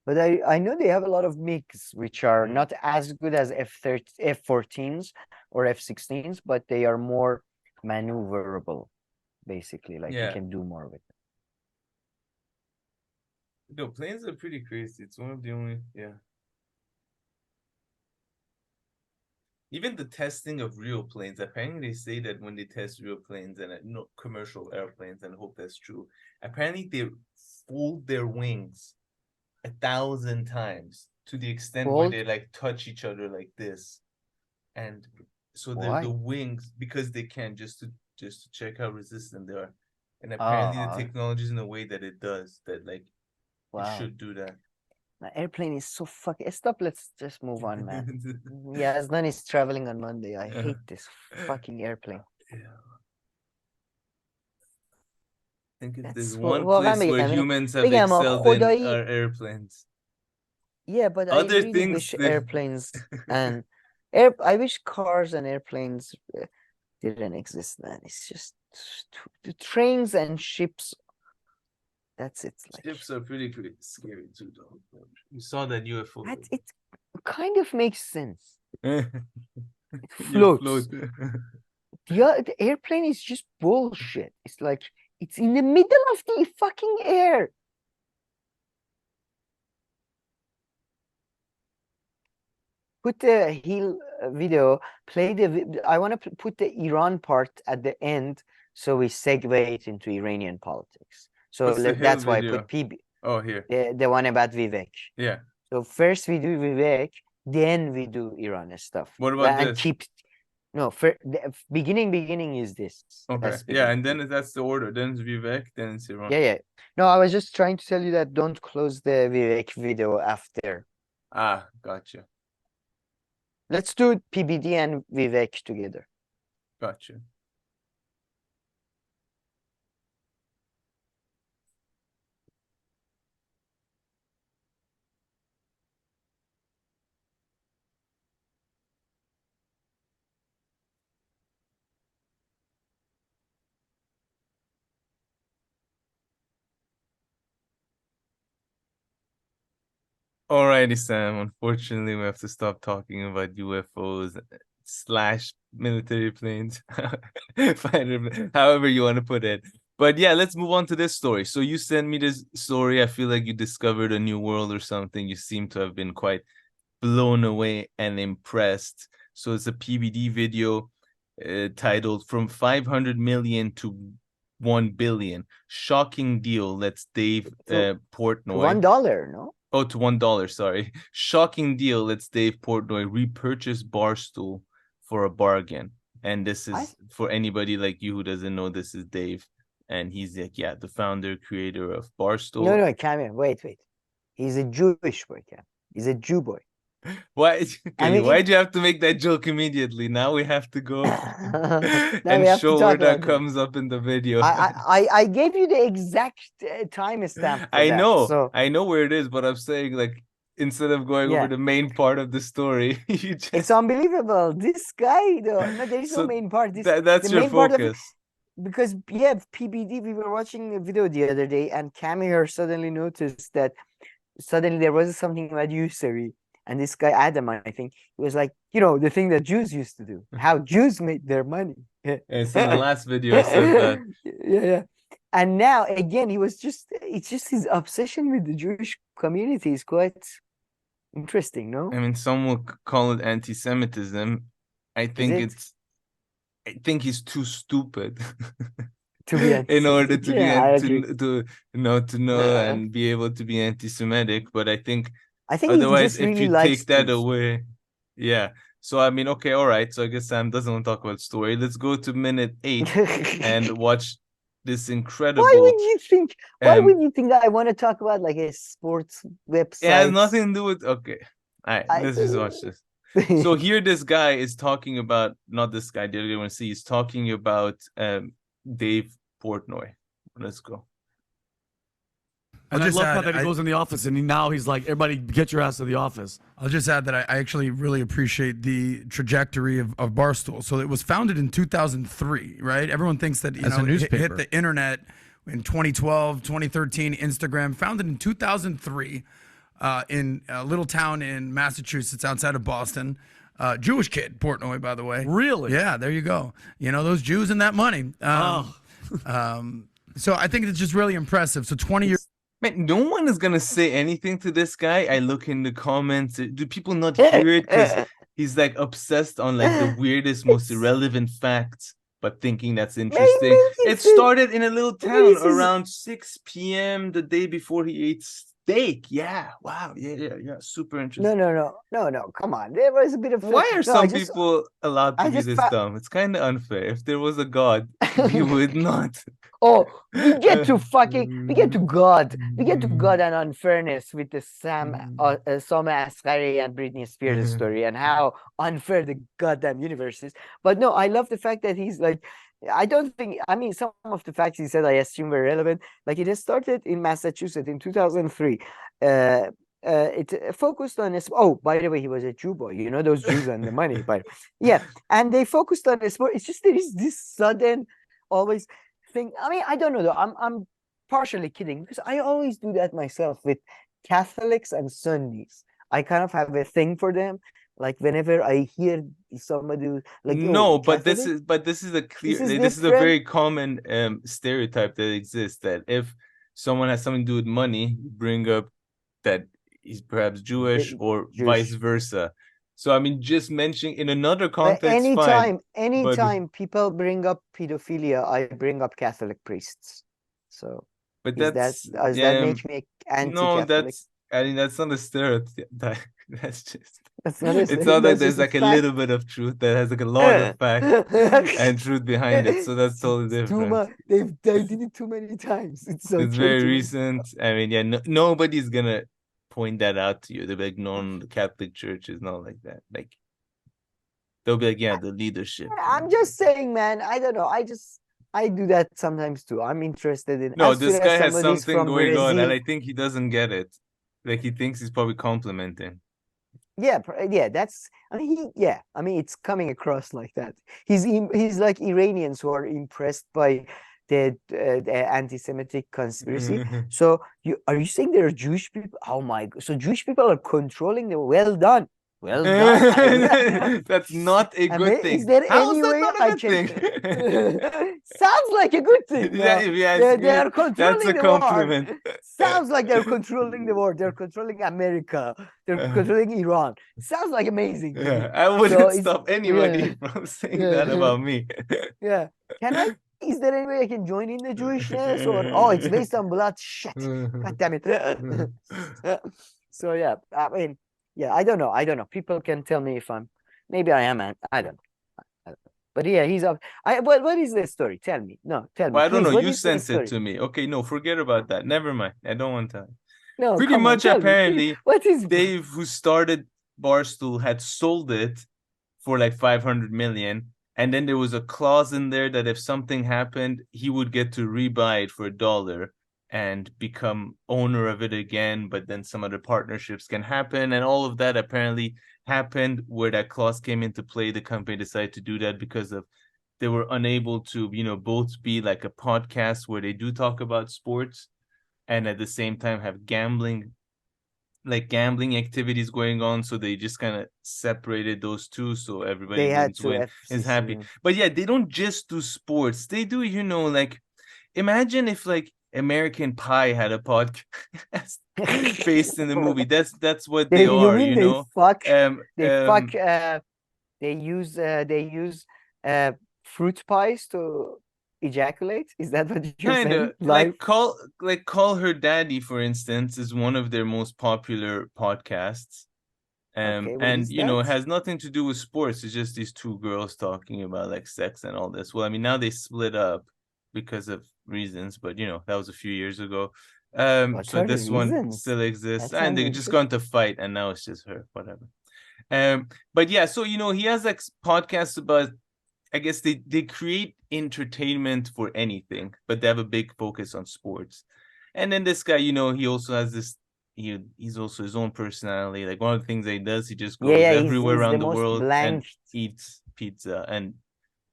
But I know they have a lot of MiGs, which are not as good as F-14s or F-16s, but they are more maneuverable, basically. Like you can do more with them. No, planes are pretty crazy. It's one of the only, Even the testing of real planes, apparently they say that when they test real planes and commercial airplanes, and I hope that's true, apparently they fold their wings 1,000 times to the extent where they like touch each other like this. And so the wings, because they can just to check how resistant they are. And apparently the technology is in a way that it does that, like, it should do that. The airplane is so fucking. Stop. Let's just move on, man. Yeah, Aslan is traveling on Monday. I hate this fucking airplane. Yeah. I think if there's That's one واقعا place where بگم humans have بگم excelled in خدایی are airplanes. yeah, but I Other really things wish they- airplanes and I wish cars and airplanes didn't exist, man. It's just the trains and ships. That's it. Like, Ships are pretty scary too, though. You saw that UFO. it kind of makes sense. It floats. The airplane is just bullshit. It's like it's in the middle of the fucking air. Put the heel video, play the. I want to put the Iran part at the end, so we segue it into Iranian politics. So that's why I put PB. Oh, here. The one about Vivek. Yeah. So first we do Vivek, then we do Iran stuff. What about and this? Keep. No, for the beginning is this. Okay. Yeah, and then that's the order. Then it's Vivek, then it's Iran. Yeah. No, I was just trying to tell you that don't close the Vivek video after. Ah, gotcha. Let's do PBD and Vivek together. Gotcha. Alrighty, Sam. Unfortunately, we have to stop talking about UFOs / military planes, however you want to put it. But yeah, let's move on to this story. So you sent me this story. I feel like you discovered a new world or something. You seem to have been quite blown away and impressed. So it's a PBD video titled "From 500 million to 1 billion. Shocking deal. Let's Dave Portnoy. $1, no? Oh, to $1, sorry. Shocking deal. Let's Dave Portnoy repurchase Barstool for a bargain. And this is for anybody like you who doesn't know, this is Dave. And he's like, yeah, the founder, creator of Barstool. No, come here. Wait. He's a Jewish boy, Cam. He's a Jew boy. Why'd you have to make that joke immediately? Now we have to go and show where that comes up in the video. I gave you the exact timestamp. I know where it is, but I'm saying, like, instead of going over the main part of the story, it's unbelievable. This guy, though, no, there is no main part. That's your focus. Because PBD, we were watching a video the other day, and Cam here suddenly noticed that there was something about usury. And this guy, Adam, I think, he was like, the thing that Jews used to do, how Jews made their money. It's in the last video I said that. Yeah. And now, again, it's just his obsession with the Jewish community is quite interesting, no? I mean, some will call it anti-Semitism. I think he's too stupid to be in order to know and be able to be anti-Semitic. But I think otherwise, if you take that away, So I mean, okay, all right. So I guess Sam doesn't want to talk about story. Let's go to minute 8 and watch this incredible. Why would you think I want to talk about like a sports website? It has nothing to do with. Okay, all right. Let's just watch this. So here, this guy is talking about not this guy. The other one, he's talking about Dave Portnoy. Let's go. And I love how that he goes in the office and he's like, everybody get your ass to the office. I'll just add that I actually really appreciate the trajectory of Barstool. So it was founded in 2003, right? Everyone thinks that hit the internet in 2012, 2013, Instagram. Founded in 2003 in a little town in Massachusetts outside of Boston. Jewish kid, Portnoy, by the way. Really? Yeah, there you go. Those Jews and that money. So I think it's just really impressive. So 20 years. Man, no one is gonna say anything to this guy. I look in the comments. Do people not hear it? Because he's like obsessed on like the weirdest, most irrelevant facts, but thinking that's interesting. It started in a little town around 6 p.m. the day before he ate fake. Yeah. Wow. Yeah. Super interesting. No. Come on. There was a bit of. Why are some people allowed to be this dumb? It's kind of unfair. If there was a God, he would not. Oh, we get to God. We get to God and unfairness with the Sam Asghari and Britney Spears story and how unfair the goddamn universe is. But no, I love the fact that he's like, I don't think, I mean, some of the facts he said, I assume were relevant. Like it started in Massachusetts in 2003. It focused on this. Oh, by the way, he was a Jew boy. You know those Jews and the money. But yeah, and they focused on this. It's just there is this sudden, always thing. I mean, I don't know though. I'm partially kidding because I always do that myself with Catholics and Sunnis. I kind of have a thing for them. Like whenever I hear somebody like but this is a clear this is a very common stereotype that exists, that if someone has something to do with money, you bring up that he's perhaps Jewish or vice versa. So I mean, just mentioning in another context. Anytime people bring up pedophilia, I bring up Catholic priests. So, but does that make me anti-Catholic? That's not a stereotype. That's just. It's not that there's like a little bit of truth. That has like a lot of fact and truth behind it. So that's totally different. They did it too many times. It's very recent. I mean, nobody's gonna point that out to you. They'll be like, no, the Catholic Church is not like that. Like they'll be like, yeah, the leadership. I'm just saying, man. I don't know. I do that sometimes too. I'm interested in. No, this guy has something going on, and I think he doesn't get it. Like he thinks he's probably complimenting. Yeah. That's. I mean, it's coming across like that. He's like Iranians who are impressed by the anti-Semitic conspiracy. So are you saying there are Jewish people? Oh my God! So Jewish people are controlling the. Well done. That's not a good thing. Is there any way I can? Sounds like a good thing. They are controlling the compliment. War. Sounds like they're controlling the war. They're controlling America. They're controlling Iran. Sounds like amazing. Yeah, I wouldn't stop anybody from saying that about me. Yeah. Can I? Is there any way I can join in the Jewishness? Or it's based on blood? Shit. God damn it. So yeah, I mean. Yeah, I don't know. People can tell me if maybe I am. I don't know. But yeah, he's up. What is the story? Tell me. No, tell me. Well, I don't know. You sent it to me. Okay, no, forget about that. Never mind. I don't want to. No, pretty much apparently. What is Dave, who started Barstool, had sold it for like 500 million, and then there was a clause in there that if something happened, he would get to rebuy it for $1 and become owner of it again, but then some other partnerships can happen, and all of that apparently happened where that clause came into play. The company decided to do that because of they were unable to, both be like a podcast where they do talk about sports and at the same time have gambling activities going on. So they just kind of separated those two, so everybody is happy. But yeah, they don't just do sports. They do, like, imagine if like American Pie had a podcast based in the movie. That's what they are, They use fruit pies to ejaculate. Is that what you're saying? Like Call Her Daddy, for instance, is one of their most popular podcasts. It has nothing to do with sports. It's just these two girls talking about like sex and all this. Well, I mean, now they split up because of reasons, but that was a few years ago. So this one still exists, and they just got into fight, and now it's just her, whatever. But yeah, so he has like podcasts about, I guess they create entertainment for anything, but they have a big focus on sports. And then this guy, he also has this. He's also his own personality. Like one of the things that he does, he just goes everywhere around the world and eats pizza and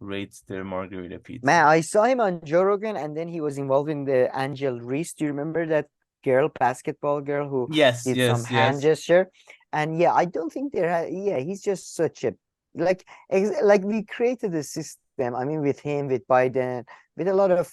rates their margarita pizza. Man, I saw him on Joe Rogan, and then he was involved in the Angel Reese. Do you remember that basketball girl who did some hand gesture? And I don't think he's just such a like we created a system. I mean, with him, with Biden, with a lot of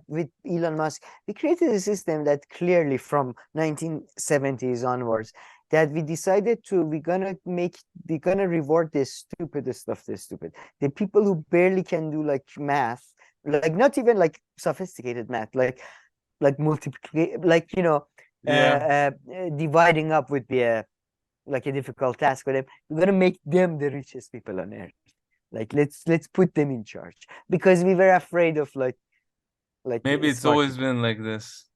with Elon Musk, we created a system that clearly from 1970s onwards that we decided we're gonna reward the stupidest of the stupid. The people who barely can do like math, like not even like sophisticated math, like multiplication, like dividing up would be a difficult task for them. We're gonna make them the richest people on earth. Like let's put them in charge because we were afraid of like maybe it's always been like this.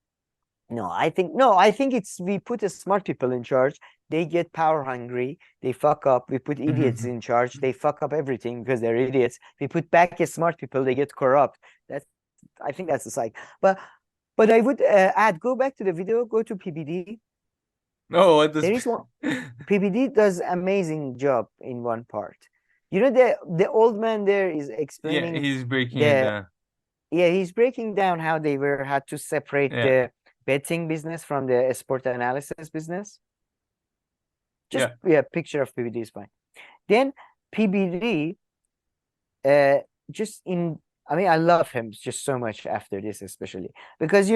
No, I think it's we put the smart people in charge. They get power hungry. They fuck up. We put idiots in charge. They fuck up everything because they're idiots. We put back as smart people. They get corrupt. I think that's the cycle. But I would add. Go back to the video. Go to PBD. No, there is one. PBD does amazing job in one part. You know the old man there is explaining. Yeah, he's breaking it down. Yeah, he's breaking down how they had to separate the betting business from the sport analysis business. Just picture of PBD is fine. Then PBD, I mean, I love him just so much after this, especially because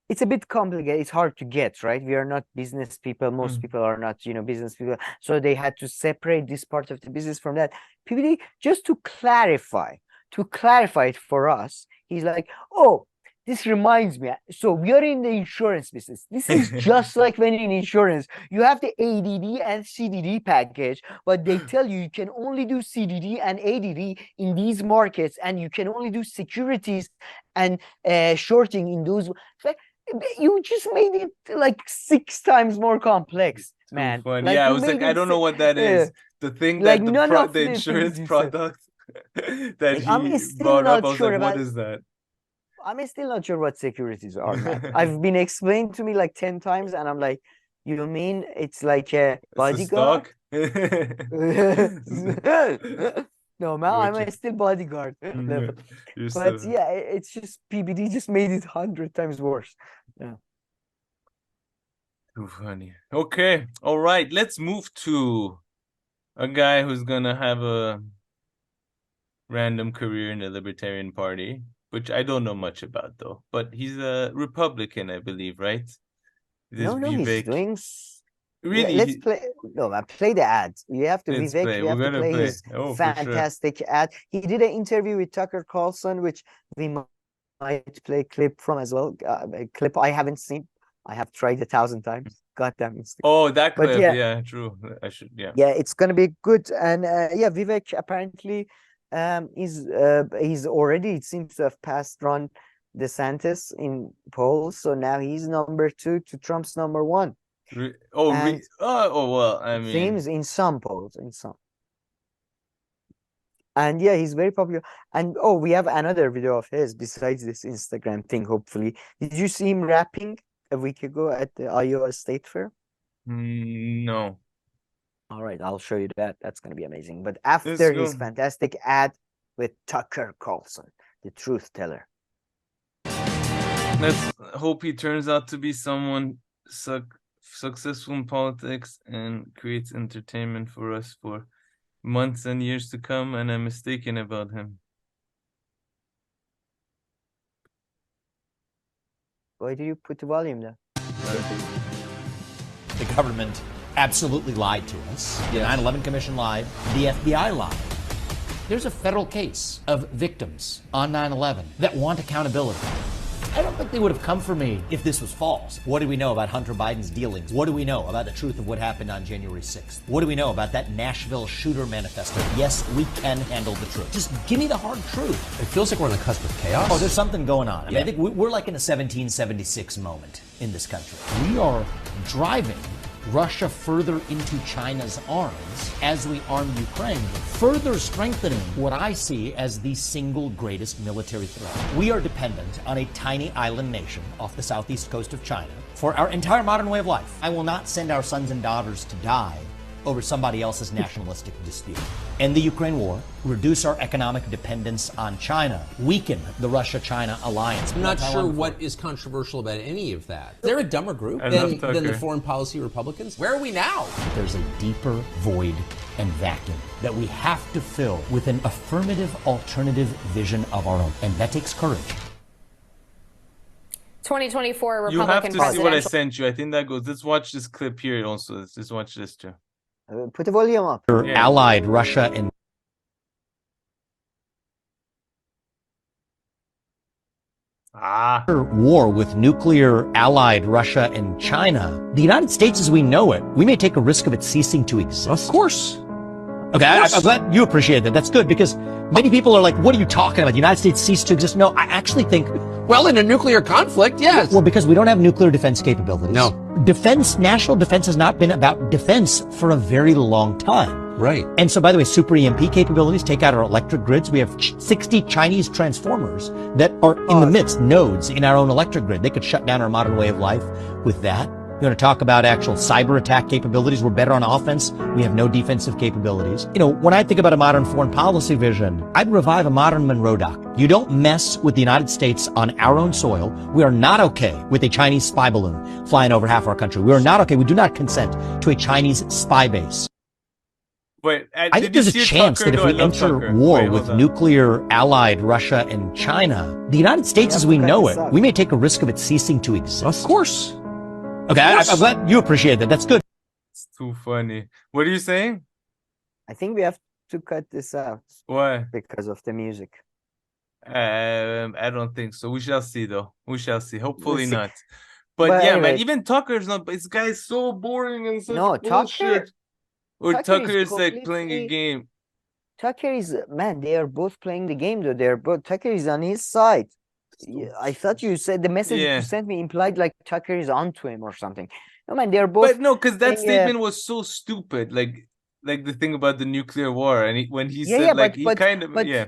it's a bit complicated. It's hard to get, right? We are not business people. Most people are not, business people. So they had to separate this part of the business from that. PBD, just to clarify it for us, he's like, oh, this reminds me. So we are in the insurance business. This is just like when in insurance, you have the ADD and CDD package, but they tell you can only do CDD and ADD in these markets, and you can only do securities and shorting in those. You just made it like 6 times more complex, man. Like, yeah, I was like, I don't know what that is. The thing that the insurance product that he brought up, I was like, what is that? I'm still not sure what securities are, man. I've been explained to me like 10 times, and I'm like, you mean it's like a bodyguard? No, man, I'm still bodyguard level. But yeah, it's just PBD just made it 100 times worse. Yeah. Too funny. Okay, all right. Let's move to a guy who's gonna have a random career in the Libertarian Party, which I don't know much about though. But he's a Republican, I believe, right? No, he's doing. Really? Let's play. No, man, play the ads. You have to Vivek. You have to play his fantastic ad. He did an interview with Tucker Carlson, which we might play a clip from as well. A clip I haven't seen. I have tried 1,000 times. Goddamn Instagram. Oh, that clip. Yeah, true. I should. Yeah. Yeah, it's gonna be good. And Vivek apparently he's already, it seems to have passed Ron DeSantis in polls. So now he's number 2 to Trump's number 1. Well, I mean, seems in some polls, and yeah, he's very popular. And we have another video of his besides this Instagram thing. Hopefully, did you see him rapping a week ago at the Iowa State Fair? No. All right, I'll show you that. That's gonna be amazing. But after his fantastic ad with Tucker Carlson, the truth teller. Let's hope he turns out to be someone successful in politics and creates entertainment for us for months and years to come, and I'm mistaken about him. Why do you put the volume down? The government absolutely lied to us. The 9/11 Commission lied. The FBI lied. There's a federal case of victims on 9/11 that want accountability. I don't think they would have come for me if this was false. What do we know about Hunter Biden's dealings? What do we know about the truth of what happened on January 6th? What do we know about that Nashville shooter manifesto? Yes, we can handle the truth. Just give me the hard truth. It feels like we're on the cusp of chaos. Oh, there's something going on. I mean, I think we're like in a 1776 moment in this country. We are driving Russia further into China's arms as we arm Ukraine, further strengthening what I see as the single greatest military threat. We are dependent on a tiny island nation off the southeast coast of China for our entire modern way of life. I will not send our sons and daughters to die over somebody else's nationalistic dispute. End the Ukraine war, reduce our economic dependence on China, weaken the Russia-China alliance. I'm not sure what is controversial about any of that. They're a dumber group than the foreign policy Republicans. Where are we now? There's a deeper void and vacuum that we have to fill with an affirmative alternative vision of our own, and that takes courage. 2024 Republican You have to presidential. see what I sent you. I think that goes. Let's watch this clip here also. Let's just watch this too. Put the volume up. Allied Russia and war with nuclear allied Russia and China, the United States as we know it, we may take a risk of it ceasing to exist. Of course. Okay, I'm glad you appreciate that. That's good, because many people are like, what are you talking about? The United States ceased to exist? No, I actually think... Well, in a nuclear conflict, yes. Well, because we don't have nuclear defense capabilities. No. National defense has not been about defense for a very long time. Right. And so, by the way, super EMP capabilities take out our electric grids. We have 60 Chinese transformers that are in the midst, nodes in our own electric grid. They could shut down our modern way of life with that. You want to talk about actual cyber attack capabilities? We're better on offense. We have no defensive capabilities. You know, when I think about a modern foreign policy vision, I'd revive a modern Monroe Doctrine. You don't mess with the United States on our own soil. We are not okay with a Chinese spy balloon flying over half our country. We are not okay. We do not consent to a Chinese spy base. Wait, I think there's a chance that if we enter war with nuclear allied Russia and China, the United States as we know it, we may take a risk of it ceasing to exist. Of course. Okay, I'm glad you appreciate that. That's good. It's too funny. What are you saying? I think we have to cut this out. Why? Because of the music. I don't think so. We shall see, though. We shall see. Hopefully We'll see. not. But yeah, anyway, man, even Tucker's not. This guy's so boring and such No, bullshit. Or Tucker Tucker is is like playing a completely- game. Tucker is, man, they are both playing the game though. They're both, Tucker is on his side. Yeah, I thought you said the message Yeah. you sent me implied like Tucker is onto him or something. No, man, they're both. But no, because that playing, statement was so stupid. Like the thing about the nuclear war, and when he Yeah, said yeah, like but- he but- kind of but- yeah.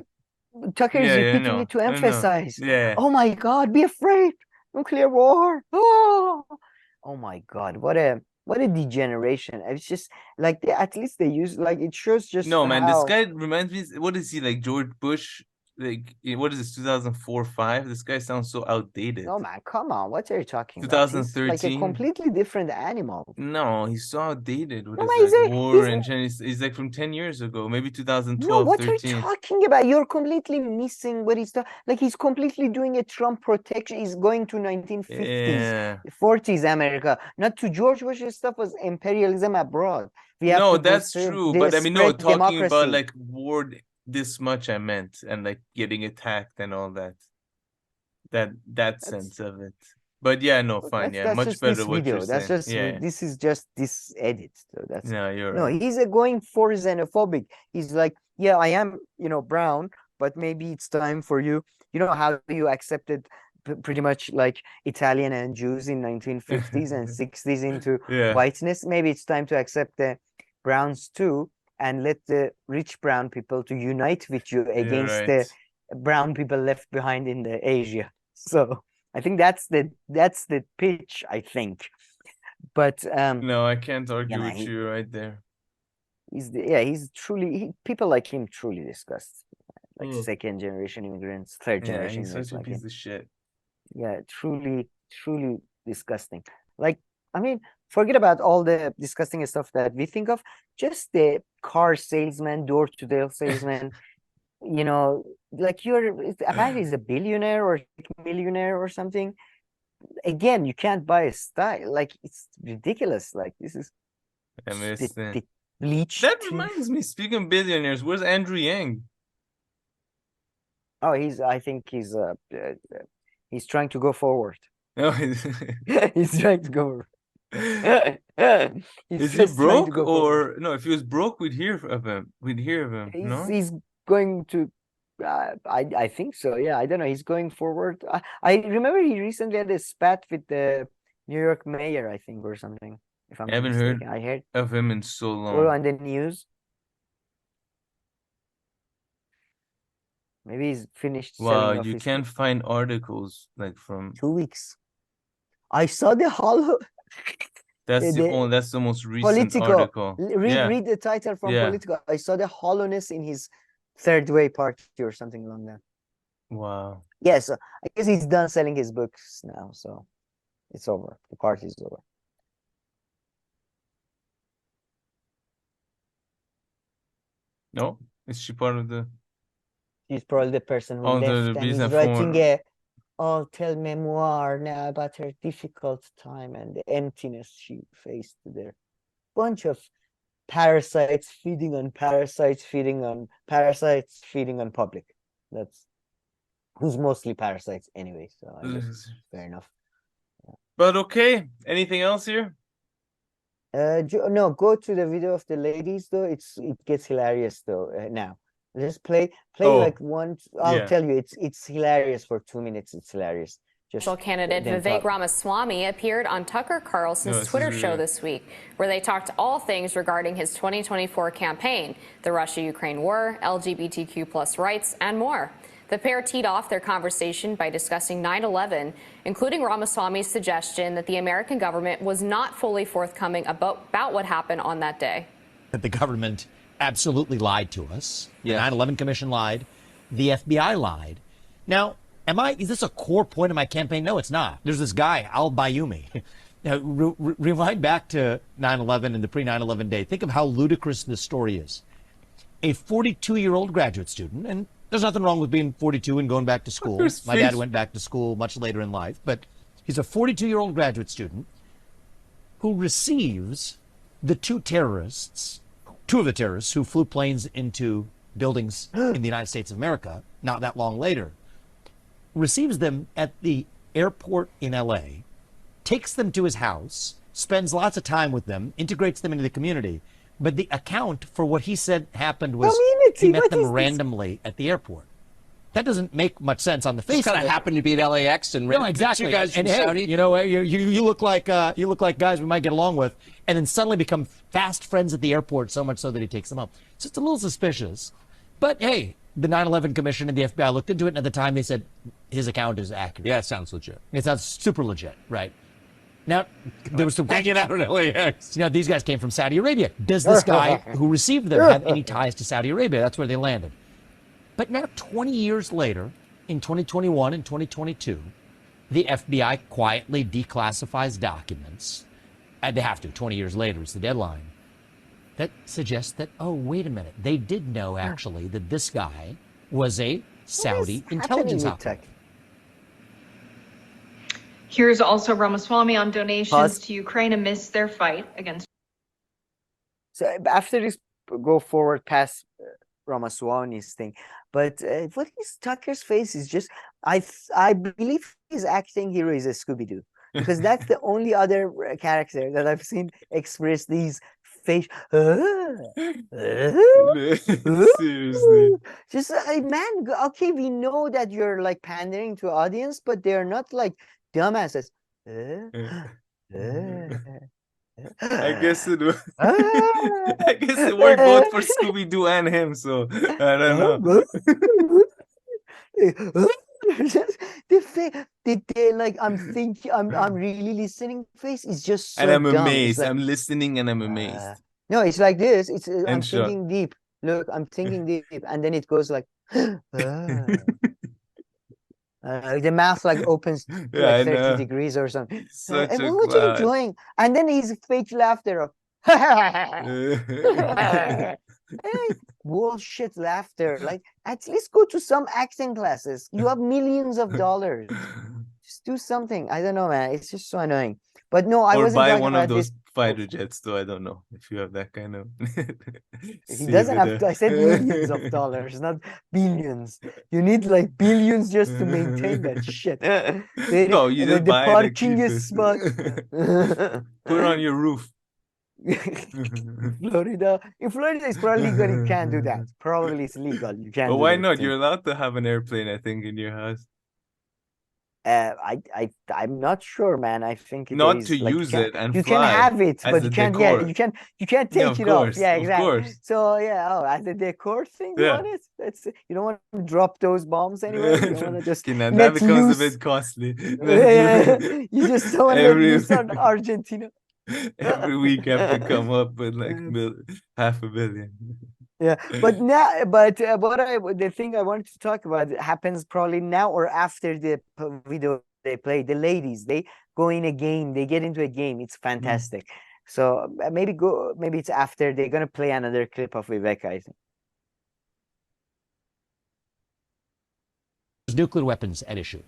Tucker is Yeah, yeah, I repeating know, it to I know. emphasize. Yeah. Oh my God, be afraid. Nuclear war. Oh my God, what a degeneration. It's just like at least they use like it shows just No, man, this how- guy reminds me. What is he like, George Bush? Like, what is this? 2004-5? This guy sounds so outdated. No man, come on. What are you talking about? He's like a 2013? completely different animal. No, he's so outdated with No, his man, he's like, a- war he's and Chinese. He's like from 10 years ago, maybe No, 2012, what are you 13. talking about? You're completely missing what he's like. He's completely doing a Trump protection. He's going to 1950s, Yeah. 40s America. Not to George Bush's stuff was imperialism abroad. We have No, to go that's through true. this But I mean, no, spread talking about democracy. like war this much, I meant, and like getting attacked and all that. That sense of it. But yeah, no, fine. Yeah, That's much just better this what video. you're That's saying. just Yeah. this is just this edit. So that's No, you're no. right. He's going for xenophobic. He's like, yeah, I am, brown, but maybe it's time for you. You know how you accepted pretty much like Italian and Jews in 1950s and 60s into Yeah. whiteness. Maybe it's time to accept the browns too, and let the rich brown people to unite with you against right. the brown people left behind in the Asia. So I think that's the pitch, I think. But No, I can't argue man, with you right there. he's truly people like him truly disgust. Like Mm. second generation immigrants, third Yeah, generation he's immigrants such a like piece him. of shit. Yeah, truly disgusting. Like, I mean, forget about all the disgusting stuff that we think of. Just the car salesman, door-to-door salesman. Like apparently he's a billionaire or millionaire or something. Again, you can't buy a style. Like, it's ridiculous. Like, this is I miss the bleach. That teeth. reminds me, speaking of billionaires, where's Andrew Yang? Oh, I think he's trying to go forward. No, He's trying to go. He's is he just trying to broke go forward. or no? If he was broke, we'd hear of him. We'd hear of him. No, He's going to. I think so. Yeah, I don't know. He's going forward. I remember he recently had a spat with the New York mayor, I think, or something. If I'm I not haven't heard mistaken. I heard of him in so or long. on the news. Maybe he's finished Wow, selling off you his can't find articles like from. 2 weeks. I saw the hollow. That's the that's the most recent Politico. article. Read the title from Yeah. Politico. I saw the hollowness in his third way party or something along that. Wow. Yeah, so I guess he's done selling his books now, so it's over. The party's over. No, is she part of the? He's probably the person who Oh, left, the and he's reason writing for- a all-tell memoir now about her difficult time and the emptiness she faced there. Bunch of parasites feeding on parasites, feeding on parasites, feeding on public. That's who's mostly parasites anyway. So I guess fair enough. But okay, anything else here? No, go to the video of the ladies though. It gets hilarious though. Now, just play like one. I'll tell you, it's hilarious for 2 minutes. It's hilarious. Candidate Vivek Ramaswamy appeared on Tucker Carlson's Twitter show this week, where they talked all things regarding his 2024 campaign, the Russia-Ukraine war, LGBTQ+ rights, and more. The pair teed off their conversation by discussing 9/11, including Ramaswamy's suggestion that the American government was not fully forthcoming about what happened on that day. That the government absolutely lied to us. The 9/11 Commission lied. The FBI lied. Now, is this a core point of my campaign? No, it's not. There's this guy, al-Bayoumi. Now, rewind back to 9/11 and the pre-9/11 day. Think of how ludicrous this story is. A 42-year-old graduate student, and there's nothing wrong with being 42 and going back to school. My dad went back to school much later in life, but he's a 42-year-old graduate student who receives the two of the terrorists who flew planes into buildings in the United States of America not that long later, receives them at the airport in LA, takes them to his house, spends lots of time with them, integrates them into the community. But the account for what he said happened was he met them randomly at the airport. That doesn't make much sense on the face. Just kind of happened to be at LAX and no, exactly. You guys from and Saudi. Hey, you look like guys we might get along with, and then suddenly become fast friends at the airport. So much so that he takes them up. It's just a little suspicious. But hey, the 9/11 Commission and the FBI looked into it, and at the time they said his account is accurate. Yeah, it sounds legit. It sounds super legit, right? Now, there was some hanging out at LAX. These guys came from Saudi Arabia. Does this guy who received them have any ties to Saudi Arabia? That's where they landed. But now, 20 years later, in 2021 and 2022, the FBI quietly declassifies documents. And they have to. 20 years later is the deadline. That suggests that, oh, wait a minute. They did know, actually, that this guy was a Saudi intelligence operative. Here's also Ramaswamy on donations to Ukraine amidst their fight against. So after this, go forward past Ramaswamy's thing, but what is Tucker's face is just, I believe his acting hero is a Scooby-Doo, because that's the only other character that I've seen express these face. Seriously. Just man, okay, we know that you're like pandering to audience, but they're not like dumbasses. I guess it worked both for Scooby-Doo and him, so I don't know. I'm really listening face is just so and I'm dumb. amazed. Like, I'm listening and I'm amazed. No, it's like this. It's I'm sure. thinking deep. Look, I'm thinking deep, and then it goes like the mouth like opens like 30 degrees or something. Such and a what are you doing? And then his fake laughter of bullshit laughter. Like, at least go to some acting classes. You have millions of dollars. Just do something. I don't know, man. It's just so annoying. But no, I wasn't buy talking one about of those this. fighter jets, though. I don't know if you have that kind of. He doesn't have to. I said millions of dollars, not billions. You need like billions just to maintain that shit. No, you just the buy parking is smart. Put it on your roof. Florida. In Florida, it's probably legal. You can't do that. Probably it's legal. You can't. But do why that not? thing. You're allowed to have an airplane, I think, in your house. I'm not sure, man. I think Not is, to like, use you it and you fly can have it, as but a you can't. decor. Yeah, you can't take of it course, off. Yeah, of exactly. course. So yeah, as a decor thing, you Yeah. want it? That's you don't want to drop those bombs anywhere. You don't want to just Okay, now let that becomes loose. a bit costly. You just don't want to let loose on Argentina. Every week have to come up with like $500 million. Yeah, but now, the thing I wanted to talk about happens probably now or after the video they play. The ladies, they go in a game, they get into a game. It's fantastic. So maybe it's after they're gonna play another clip of Vivek, I think. There's nuclear weapons at issue.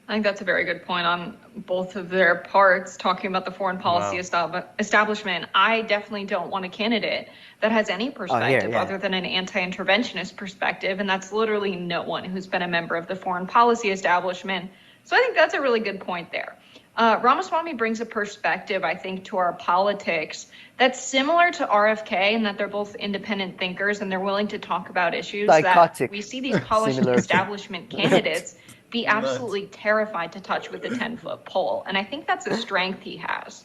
I think that's a very good point on both of their parts, talking about the foreign policy establishment. I definitely don't want a candidate that has any perspective other than an anti-interventionist perspective, and that's literally no one who's been a member of the foreign policy establishment. So I think that's a really good point there. Ramaswamy brings a perspective, I think, to our politics that's similar to RFK in that they're both independent thinkers and they're willing to talk about issues that we see these polished establishment candidates be absolutely terrified to touch with a 10-foot pole. And I think that's a strength he has.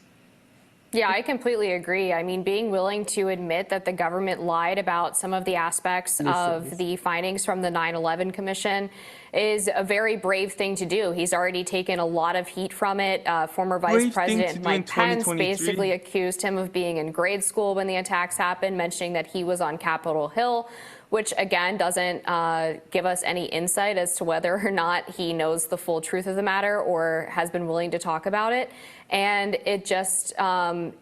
Yeah, I completely agree. I mean, being willing to admit that the government lied about some of the aspects of the findings from the 9/11 Commission is a very brave thing to do. He's already taken a lot of heat from it. Former Vice President Mike Pence basically accused him of being in grade school when the attacks happened, mentioning that he was on Capitol Hill, which again doesn't give us any insight as to whether or not he knows the full truth of the matter or has been willing to talk about it. And it just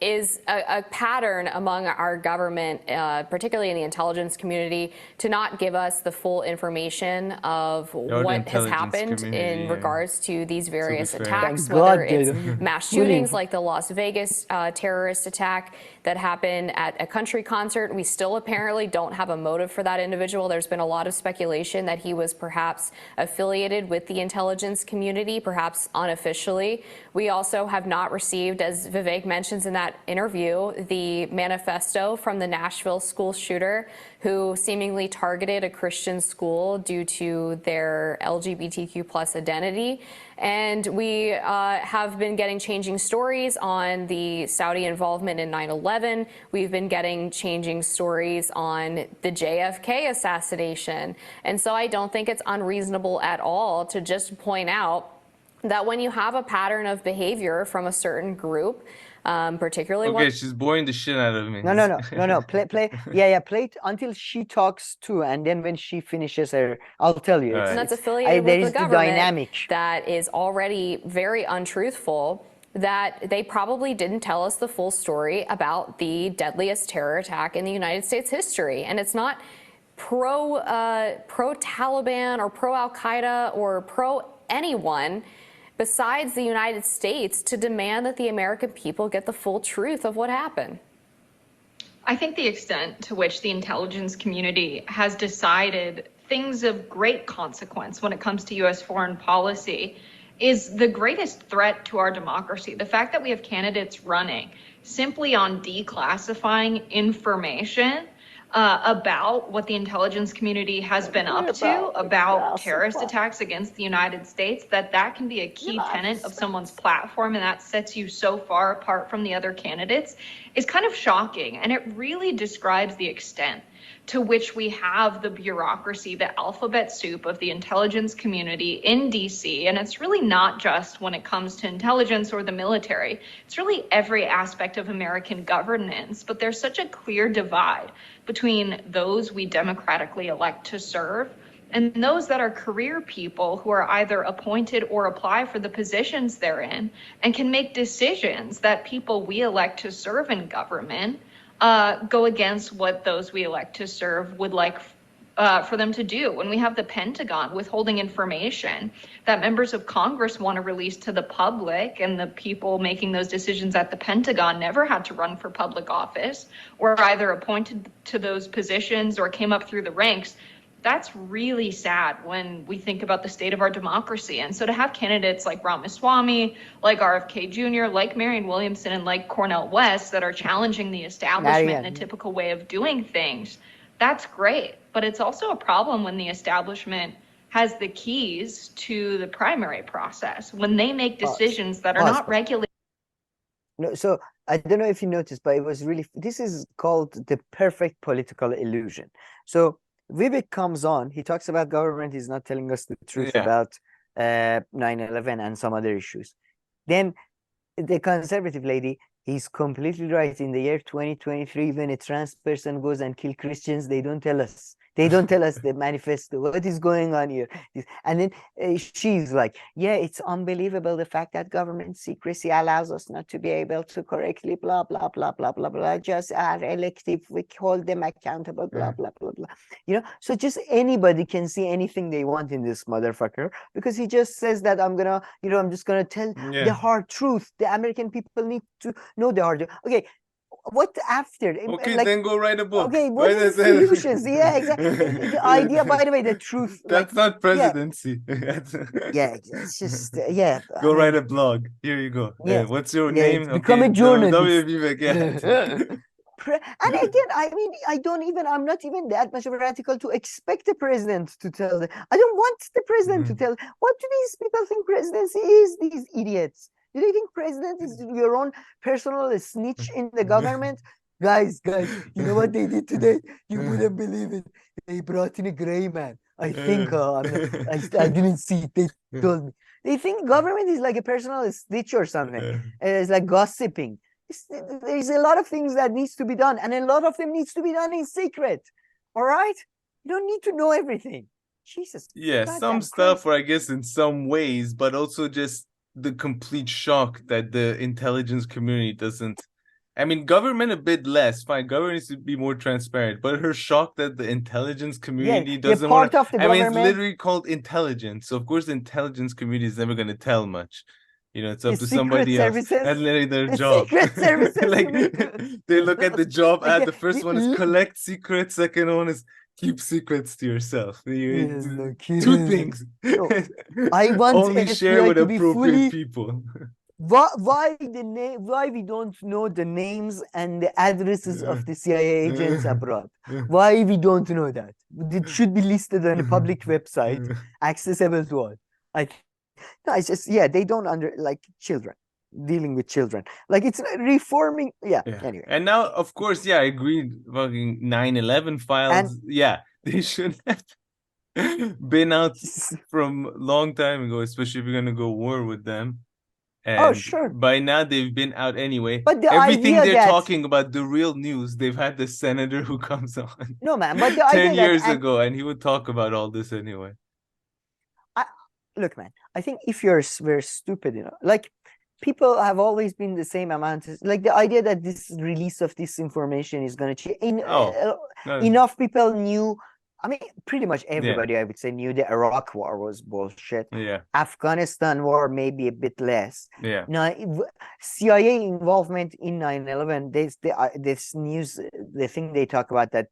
is a pattern among our government, particularly in the intelligence community, to not give us the full information of what has happened in regards to these various attacks, whether it's mass shootings like the Las Vegas terrorist attack that happened at a country concert. We still apparently don't have a motive for that individual. There's been a lot of speculation that he was perhaps affiliated with the intelligence community, perhaps unofficially. We also have not received, as Vivek mentions in that interview, the manifesto from the Nashville school shooter who seemingly targeted a Christian school due to their LGBTQ+ identity. And we have been getting changing stories on the Saudi involvement in 9/11. We've been getting changing stories on the JFK assassination. And so I don't think it's unreasonable at all to just point out that when you have a pattern of behavior from a certain group, particularly she's boring the shit out of me. No. Play. Yeah. Play it until she talks too, and then when she finishes her, I'll tell you. And that's affiliated with the government that is already very untruthful. That they probably didn't tell us the full story about the deadliest terror attack in the United States history, and it's not pro Taliban or pro Al Qaeda or pro anyone besides the United States to demand that the American people get the full truth of what happened. I think the extent to which the intelligence community has decided things of great consequence when it comes to U.S. foreign policy is the greatest threat to our democracy. The fact that we have candidates running simply on declassifying information about what the intelligence community has been up to, about terrorist attacks against the United States, that can be a key tenet of someone's platform, and that sets you so far apart from the other candidates, is kind of shocking. And it really describes the extent to which we have the bureaucracy, the alphabet soup of the intelligence community in DC. And it's really not just when it comes to intelligence or the military. It's really every aspect of American governance. But there's such a clear divide between those we democratically elect to serve and those that are career people who are either appointed or apply for the positions they're in and can make decisions that people we elect to serve in government go against what those we elect to serve would like for them to do. When we have the Pentagon withholding information that members of Congress want to release to the public, and the people making those decisions at the Pentagon never had to run for public office or either appointed to those positions or came up through the ranks, that's really sad when we think about the state of our democracy. And so to have candidates like Ramaswamy, like RFK Jr., like Marianne Williamson, and like Cornel West that are challenging the establishment in a typical way of doing things, that's great. But it's also a problem when the establishment has the keys to the primary process, when they make decisions that are not regulated. No, so I don't know if you noticed, but it was really, this is called the perfect political illusion. So Vivek comes on, he talks about government, he's not telling us the truth about 9/11 and some other issues. Then the conservative lady, he's completely right. In the year 2023, when a trans person goes and kill Christians, they don't tell us. They don't tell us the manifesto. What is going on here? And then she's like, yeah, it's unbelievable the fact that government secrecy allows us not to be able to correctly blah, blah, blah, blah, blah, blah, just are elective. We hold them accountable, blah, blah, blah, blah. You know, so just anybody can see anything they want in this motherfucker because he just says that I'm just gonna tell the hard truth. The American people need to know the hard truth. Okay. What after? Okay, like, then go write a book. Okay, what is the solutions? Yeah, exactly. The idea, by the way, the truth. That's like, not presidency. Yeah, it's just Go write a blog. Here you go. Yeah, what's your name? Become a journalist. And again, I mean, I'm not even that much of a radical to expect the president to tell them. I don't want the president to tell. What do these people think presidency is? These idiots. Do they think president is your own personal snitch in the government? Guys, you know what they did today? You wouldn't believe it. They brought in a gray man. I think I didn't see it. They told me. They think government is like a personal snitch or something. It's like gossiping. There's a lot of things that needs to be done, and a lot of them needs to be done in secret. All right? You don't need to know everything. Jesus. Yeah, some stuff, or I guess in some ways, but also just the complete shock that the intelligence community doesn't. I mean, government a bit less. Fine, government needs to be more transparent. But her shock that the intelligence community doesn't want to. I mean, it's literally called intelligence. So of course, the intelligence community is never going to tell much. You know, it's up to somebody else. That's literally their job. Secret services. Like they look at the job ad. The first one is collect secrets. Second one is keep secrets to yourself. Two things. I want only share with appropriate people. Why we don't know the names and the addresses of the CIA agents abroad? Why we don't know that? It should be listed on a public website, accessible to all. It's just they don't like children. Dealing with children, like it's reforming. Anyway, and now of course I agree. Fucking 9/11 files, they should have been out from a long time ago, especially if you're gonna go war with them. And sure, by now they've been out anyway. But everything they're talking about, the real news, they've had the senator who comes on. No man, but the 10 years ago, and he would talk about all this anyway. Look, man, I think if you're very stupid, like. People have always been the same amount. Like the idea that this release of this information is going to change. Enough people knew. I mean, pretty much everybody, I would say, knew the Iraq war was bullshit. Yeah. Afghanistan war, maybe a bit less. Yeah. Now, CIA involvement in 9/11. This news, the thing they talk about that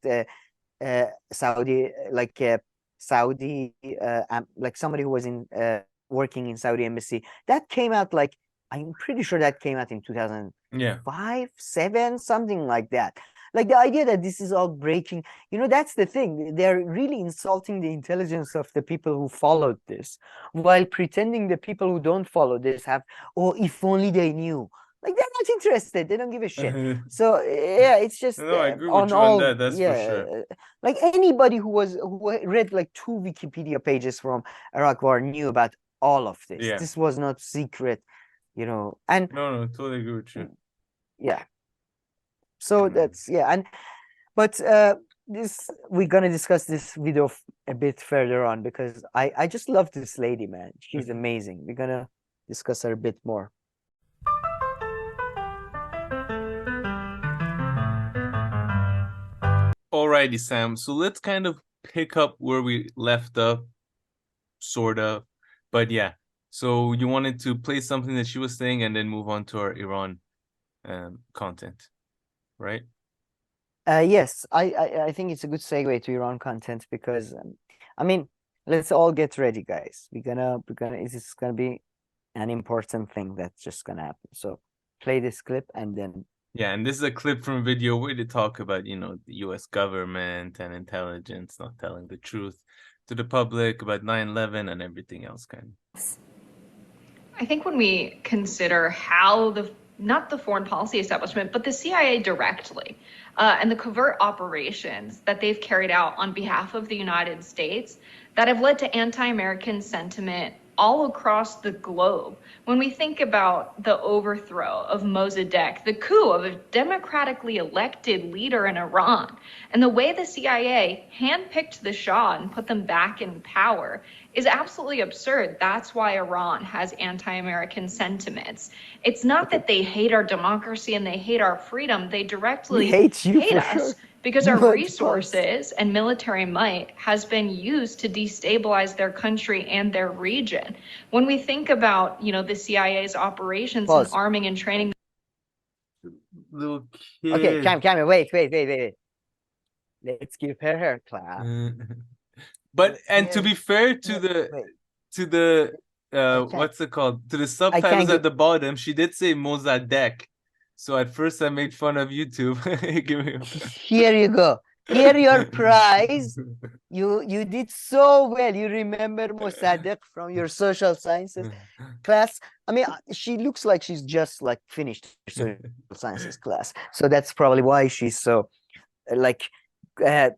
Saudi, like somebody who was working in Saudi embassy, that came out like. I'm pretty sure that came out in 2005, 7, something like that. Like the idea that this is all breaking, that's the thing. They're really insulting the intelligence of the people who followed this, while pretending the people who don't follow this have, if only they knew. Like they're not interested. They don't give a shit. So it's just I agree with you on that. That's for sure. Like anybody who read like 2 Wikipedia pages from Iraq War knew about all of this. Yeah. This was not secret. And no, totally agree with you. Yeah. So that's but this we're gonna discuss this video a bit further on because I just love this lady, man. She's amazing. We're gonna discuss her a bit more. Alrighty, Sam. So let's kind of pick up where we left up, sort of, but yeah. So you wanted to play something that she was saying and then move on to our Iran content, right? Yes, I think it's a good segue to Iran content because I mean, let's all get ready, guys. This is gonna be an important thing that's just gonna happen. So play this clip and then. Yeah, and this is a clip from a video where they talk about the U.S. government and intelligence not telling the truth to the public about 9/11 and everything else, kind of. I think when we consider how not the foreign policy establishment, but the CIA directly, and the covert operations that they've carried out on behalf of the United States that have led to anti-American sentiment all across the globe. When we think about the overthrow of Mossadegh, the coup of a democratically elected leader in Iran, and the way the CIA handpicked the Shah and put them back in power is absolutely absurd. That's why Iran has anti-American sentiments. It's not that they hate our democracy and they hate our freedom. They directly hate us because our resources and military might has been used to destabilize their country and their region. When we think about, the CIA's operations and arming and training. Little kid. Okay, Cam, wait. Let's give her clap. But to be fair to the what's it called? To the subtitles at the bottom, she did say Mossadegh. So at first I made fun of YouTube. Here you go. Here your prize. You did so well. You remember Mossadegh from your social sciences class. I mean, she looks like she's just like finished her social sciences class. So that's probably why she's so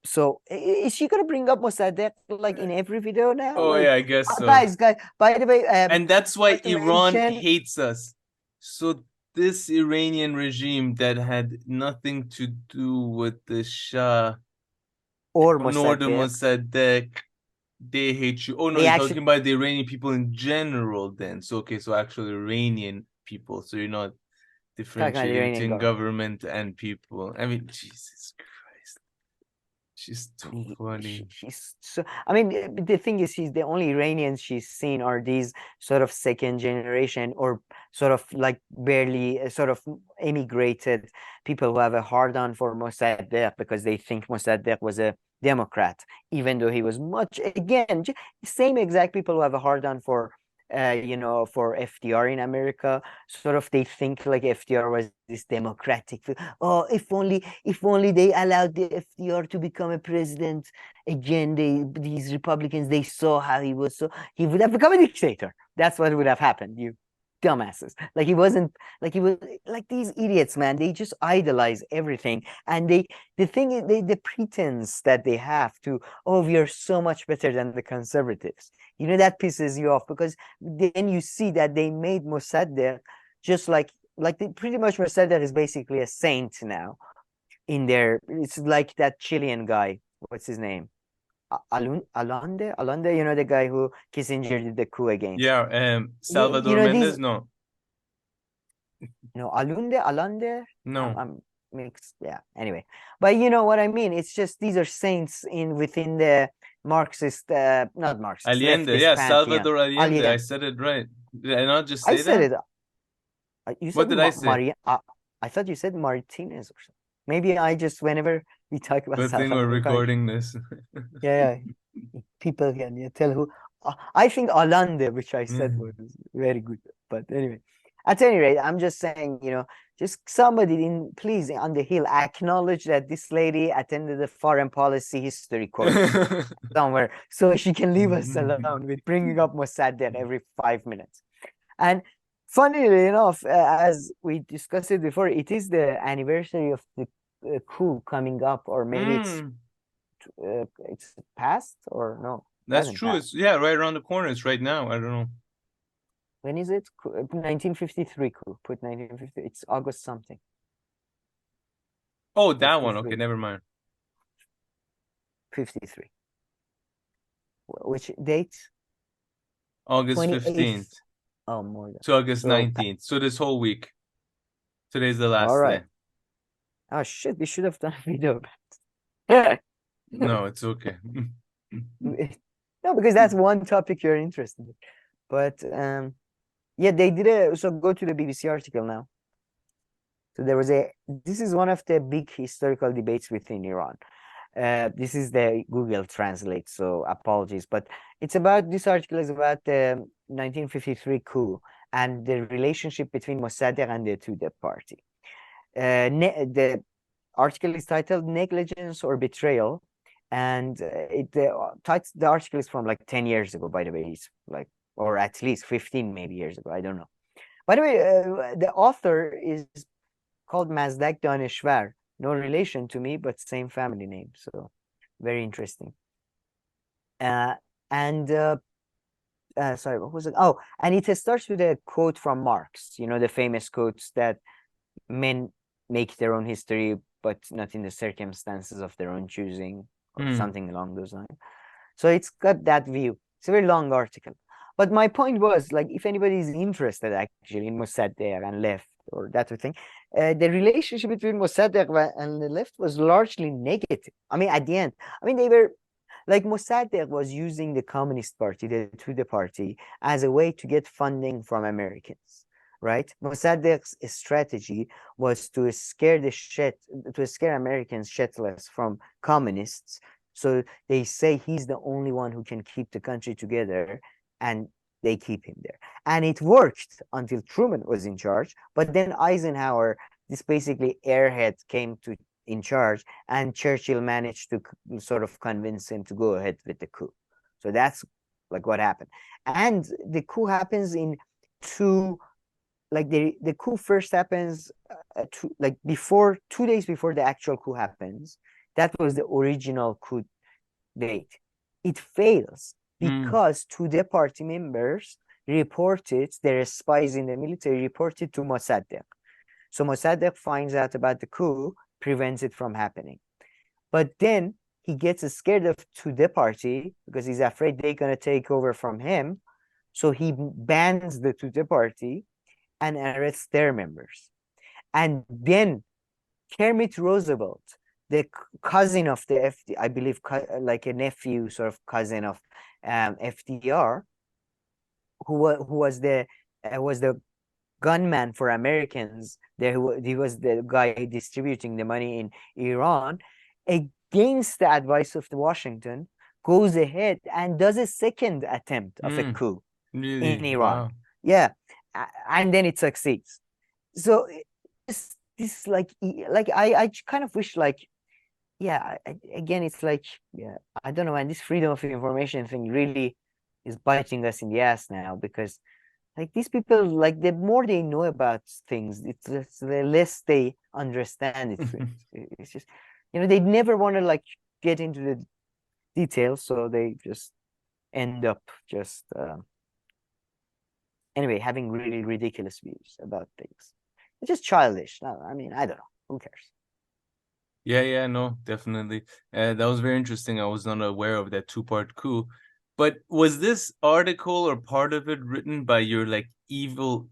so is she gonna bring up Mossadegh like in every video now? Oh yeah, I guess so. Guys, by the way, and that's why Iran hates us. So this Iranian regime that had nothing to do with the Shah or nor the Mossadegh, they hate you. Oh no, you're talking about the Iranian people in general then. So okay, so actually Iranian people. So you're not differentiating between government and people. I mean, Jesus Christ. She's too funny. She's so. I mean, the thing is, she's the only Iranians she's seen are these sort of second generation or sort of like barely sort of immigrated people who have a hard on for Mossadegh because they think Mossadegh was a Democrat, even though he was much again same exact people who have a hard on for for FDR in America. Sort of they think like FDR was this democratic. Oh, if only they allowed the FDR to become a president again, these Republicans, they saw how he was, so he would have become a dictator. That's what would have happened, you dumbasses. Like he was like these idiots, man. They just idolize everything, and the thing is, the pretense that they have to, oh, we are so much better than the conservatives. That pisses you off because then you see that they made Mossadegh just pretty much Mossadegh is basically a saint now in there. It's like that Chilean guy. What's his name? Allende, the guy who Kissinger did the coup against. Yeah, Salvador Mendes, no. No, Allende. No, I'm mixed. Yeah. Anyway, but you know what I mean. It's just these are saints within the Marxist, not Marxist. Allende, yeah, pantheon. Salvador Allende. I said it right. Did I not just say that? I said it. You said what did I say? I thought you said Martinez or something. Maybe I just, whenever we talk about good thing we're recording this. yeah, people can tell who. I think Allende, which I said was very good. But anyway, at any rate, I'm just saying, just somebody please on the Hill acknowledge that this lady attended the foreign policy history course somewhere, so she can leave us alone with bringing up Mossadegh every 5 minutes. And funnily enough, as we discussed it before, it is the anniversary of the coup coming up, or maybe it's past or no. That's true. Passed. It's right around the corner. It's right now. I don't know. When is it? 1953 coup. Put 1950. It's August something. Oh, that one. Okay, never mind. 53. Which date? August 15th. Oh, more than. To August 19th. So this whole week. Today's the last day. Oh shit! We should have done a video about it. No, it's okay. No, because that's one topic you're interested in. But yeah, they did so go to the BBC article now. So there was this is one of the big historical debates within Iran. This is the Google Translate, so apologies, but this article is about the 1953 coup and the relationship between Mossadegh and the Tudeh party. The article is titled "Negligence or Betrayal," and the article is from like 10 years ago, by the way. It's like, or at least 15 maybe years ago, I don't know. By the way, the author is called Mazdak Daneshvar. No relation to me, but same family name. So very interesting. And sorry, what was it? Oh, and it starts with a quote from Marx, you know, the famous quotes that men make their own history, but not in the circumstances of their own choosing, or something along those lines. So it's got that view. It's a very long article. But my point was, like, if anybody is interested actually in Mossadegh and left or that sort of thing, the relationship between Mossadegh and the left was largely negative. I mean, at the end, I mean, they were like, Mossadegh was using the Communist Party, the Tudeh party, as a way to get funding from Americans, right? Mossadegh's strategy was to scare Americans shitless from communists. So they say he's the only one who can keep the country together, and they keep him there. And it worked until Truman was in charge. But then Eisenhower, this basically airhead, came in charge, and Churchill managed to sort of convince him to go ahead with the coup. So that's like what happened. And the coup happens in two, like the coup first happens 2 days before the actual coup happens. That was the original coup date. It fails because Tudeh party members reported, their spies in the military reported to Mossadegh. So Mossadegh finds out about the coup, prevents it from happening. But then he gets scared of Tudeh party because he's afraid they're going to take over from him. So he bans the Tudeh party and arrests their members. And then Kermit Roosevelt, the cousin of the FD, I believe, like a nephew, sort of cousin of FDR, who was the gunman for Americans. He was the guy distributing the money in Iran, against the advice of Washington, goes ahead and does a second attempt of a coup in Iran. Wow. Yeah, and then it succeeds. So this like I kind of wish, like, yeah, again, it's like, yeah, I don't know, man, this freedom of information thing really is biting us in the ass now, because like these people, like, the more they know about things, it's the less they understand it. It's just, you know, they never want to like get into the details, so they just end up just anyway having really ridiculous views about things. It's just childish. I mean, I don't know. Who cares? Yeah, no, definitely. That was very interesting. I was not aware of that two-part coup. But was this article or part of it written by your like evil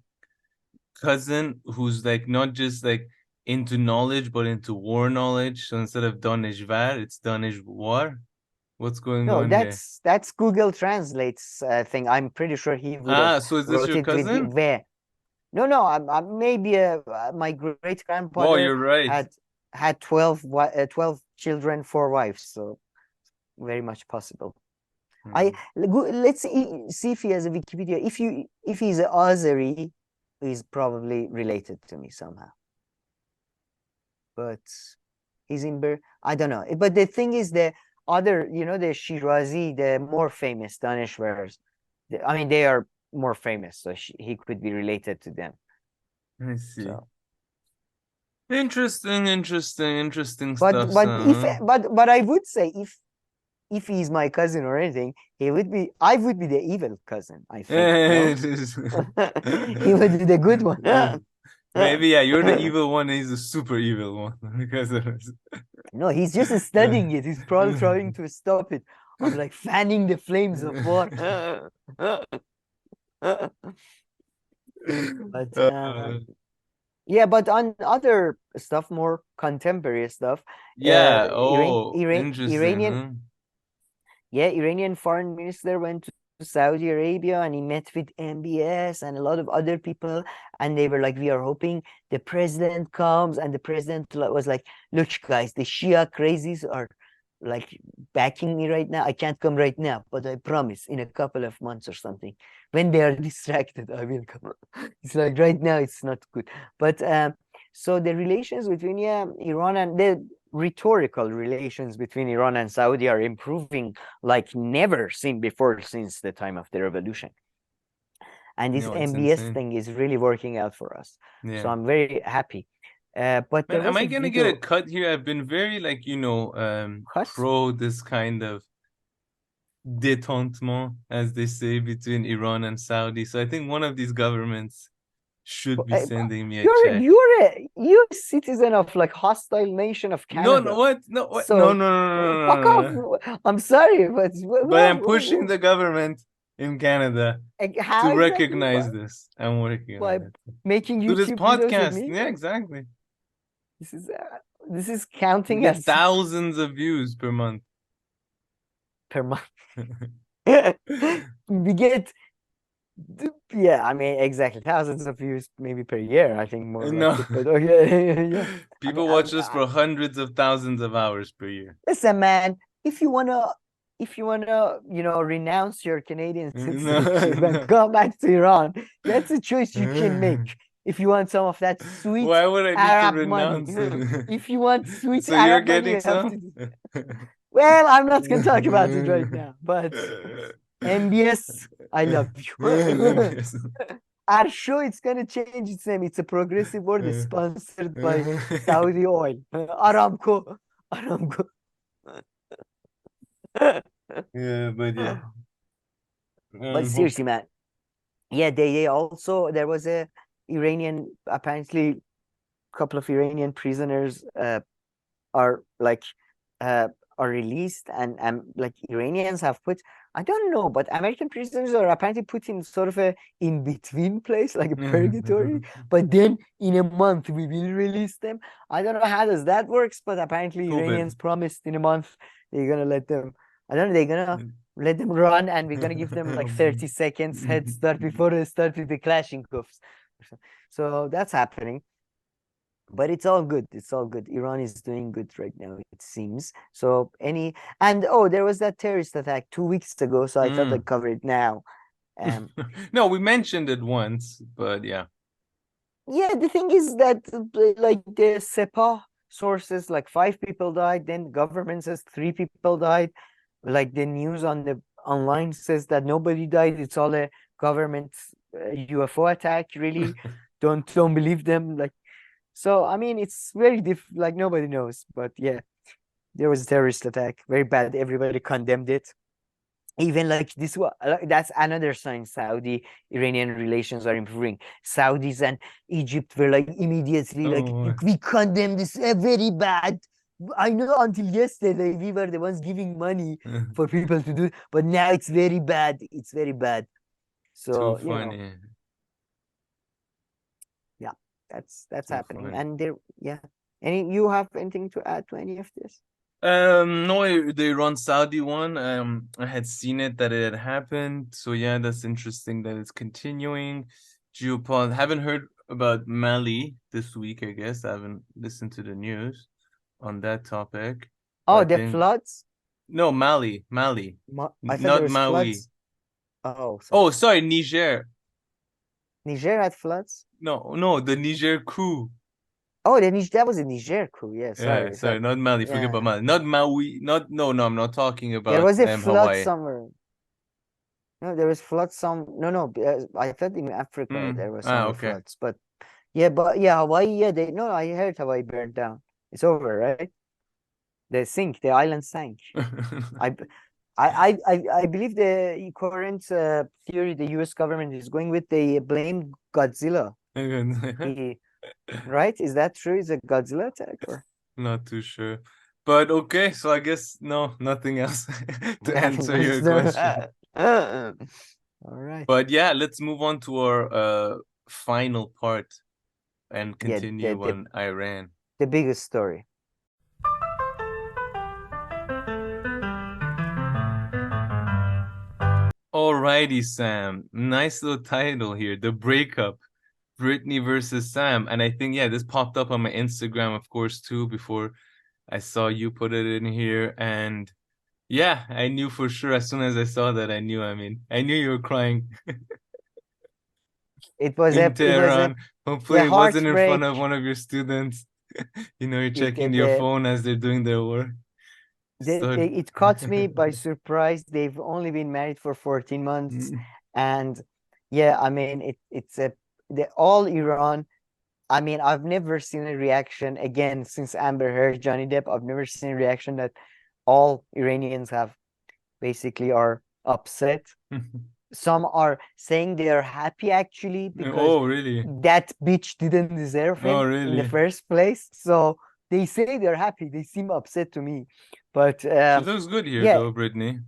cousin, who's like not just like into knowledge but into war knowledge? So instead of Danishvar, it's Danishwar. What's going on there? That's Google Translates thing. I'm pretty sure he would have so is this your cousin? No, maybe my great grandfather. Oh, you're right. Had 12 children, 4 wives, so very much possible. Let's see if he has a Wikipedia. If he's an Azeri, he's probably related to me somehow. But he's in I don't know. But the thing is, the other, you know, the Shirazi, the more famous Danishvars, I mean, they are more famous, so he could be related to them. I see. So. Interesting stuff. But I would say if he's my cousin or anything, I would be the evil cousin, I think. He would be the good one. Maybe, yeah, you're the evil one and he's the super evil one. Because no, he's just studying it. He's probably trying to stop it. I'm like fanning the flames of war. But yeah, but on other stuff, more contemporary stuff. Yeah. Iranian. Huh? Yeah, Iranian foreign minister went to Saudi Arabia and he met with MBS and a lot of other people, and they were like, we are hoping the president comes, and the president was like, look guys, the Shia crazies are like backing me right now. I can't come right now, but I promise in a couple of months or something, when they are distracted, I will come. It's like right now it's not good. But so the relations between Iran and the rhetorical relations between Iran and Saudi are improving like never seen before since the time of the revolution. And this MBS thing is really working out for us. Yeah. So I'm very happy. But man, am I gonna get a cut here? I've been very like, you know, pro this kind of detente, as they say, between Iran and Saudi. So I think one of these governments should be sending me a check. You're a citizen of like hostile nation of Canada. No, what? No, what? So, no, fuck off. I'm sorry, but I'm pushing the government in Canada how to recognize this. I'm working on it. Making YouTube this podcast. Videos with me? Yeah, exactly. This is counting as thousands of views per month. We get, yeah, I mean, exactly, thousands of views maybe per year, I think, more no. like it, but okay. Yeah. People watch us for hundreds of thousands of hours per year. Listen, man, if you wanna renounce your Canadian citizenship and come back to Iran, that's a choice you can make. If you want some of that sweet Why would I need Arab to renounce money, it? if you want sweet so Arab you're money, getting you have some? Well, I'm not going to talk about it right now, but MBS, I love you. Our show, it's going to change its name. It's a progressive word. It's sponsored by Saudi Oil. Aramco. Yeah, but yeah. But seriously, man. Yeah, they also, there was a Iranian, apparently a couple of Iranian prisoners are released, and like Iranians have put, I don't know, but American prisoners are apparently put in sort of a in-between place, like a purgatory, but then in a month we will release them. I don't know how does that works, but apparently Iranians promised in a month they're gonna let them, I don't know, they're gonna let them run, and we're gonna give them like 30 seconds head start before they start with the Kalashnikovs. So that's happening. But it's all good. It's all good. Iran is doing good right now, it seems. So there was that terrorist attack 2 weeks ago, so I thought I'd cover it now. No, we mentioned it once, but yeah. Yeah, the thing is that like the Sepah sources, like 5 people died, then government says 3 people died. Like the news on the online says that nobody died. It's all a government UFO attack, really. Don't believe them. Like, so, I mean, it's very like nobody knows, but yeah, there was a terrorist attack, very bad. Everybody condemned it. Even like this one, that's another sign Saudi-Iranian relations are improving. Saudis and Egypt were like immediately like, we condemn this very bad. I know until yesterday we were the ones giving money for people to do, but now it's very bad. It's very bad. So, too funny. Yeah, that's happening. Funny. And there, yeah. You have anything to add to any of this? No, the Iran Saudi one. I had seen it that it had happened. So yeah, that's interesting that it's continuing. Geopolitics. Haven't heard about Mali this week, I guess. I haven't listened to the news on that topic. Oh, the floods? No, Mali. I thought not there was Maui. Floods. Oh, sorry, Niger. Niger had floods? No, the Niger coup. Oh, that was a Niger coup. Yeah, sorry. Yeah, not Mali. Forget about Mali. Not Maui. No, I'm not talking about there was a flood Hawaii. somewhere. No, there was floods No, I thought in Africa there was some floods. But Hawaii, I heard Hawaii burned down. It's over, right? The island sank. I believe the current theory the US government is going with, they blame Godzilla. Right? Is that true? Is it Godzilla attack or? Not too sure. But okay, so I guess nothing else to answer your question. All right. But yeah, let's move on to our final part and continue on Iran. The biggest story. Alrighty, Sam. Nice little title here. The breakup. Britney versus Sam. And I think, this popped up on my Instagram, of course, too, before I saw you put it in here. And yeah, I knew for sure as soon as I saw that, I knew you were crying. It was in Tehran. Hopefully it wasn't in front of one of your students. You're checking your phone as they're doing their work. It caught me by surprise. They've only been married for 14 months. And yeah, I mean, all Iran, I mean, I've never seen a reaction, again, since Amber Heard, Johnny Depp, I've never seen a reaction that all Iranians have basically are upset. Some are saying they are happy actually because really? that bitch didn't deserve him in the first place. So they say they're happy. They seem upset to me. But she looks good here, though, Britney.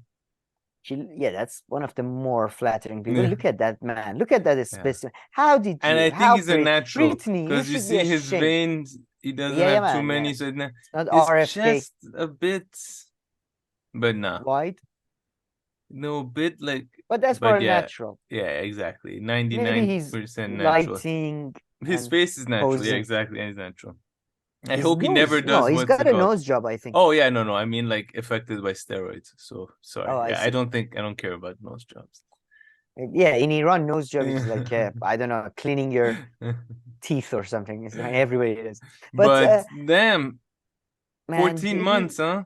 Yeah, that's one of the more flattering people. Look at that man. Look at that specimen. How did you? And I think he's a natural. Britney, because you see his veins. He doesn't have too many. So not his RFK. chest a bit, but wide. No, bit like. But that's more natural. Yeah, exactly. 99% natural. Lighting. His face is natural. Yeah, exactly. And he's natural. I His hope he nose, never does. No, he's got a nose job, I think. Oh yeah, no. I mean, like affected by steroids. So sorry. Oh, I don't care about nose jobs. Yeah, in Iran, nose job is like I don't know, cleaning your teeth or something. It's everybody it is. But damn, 14 months, huh?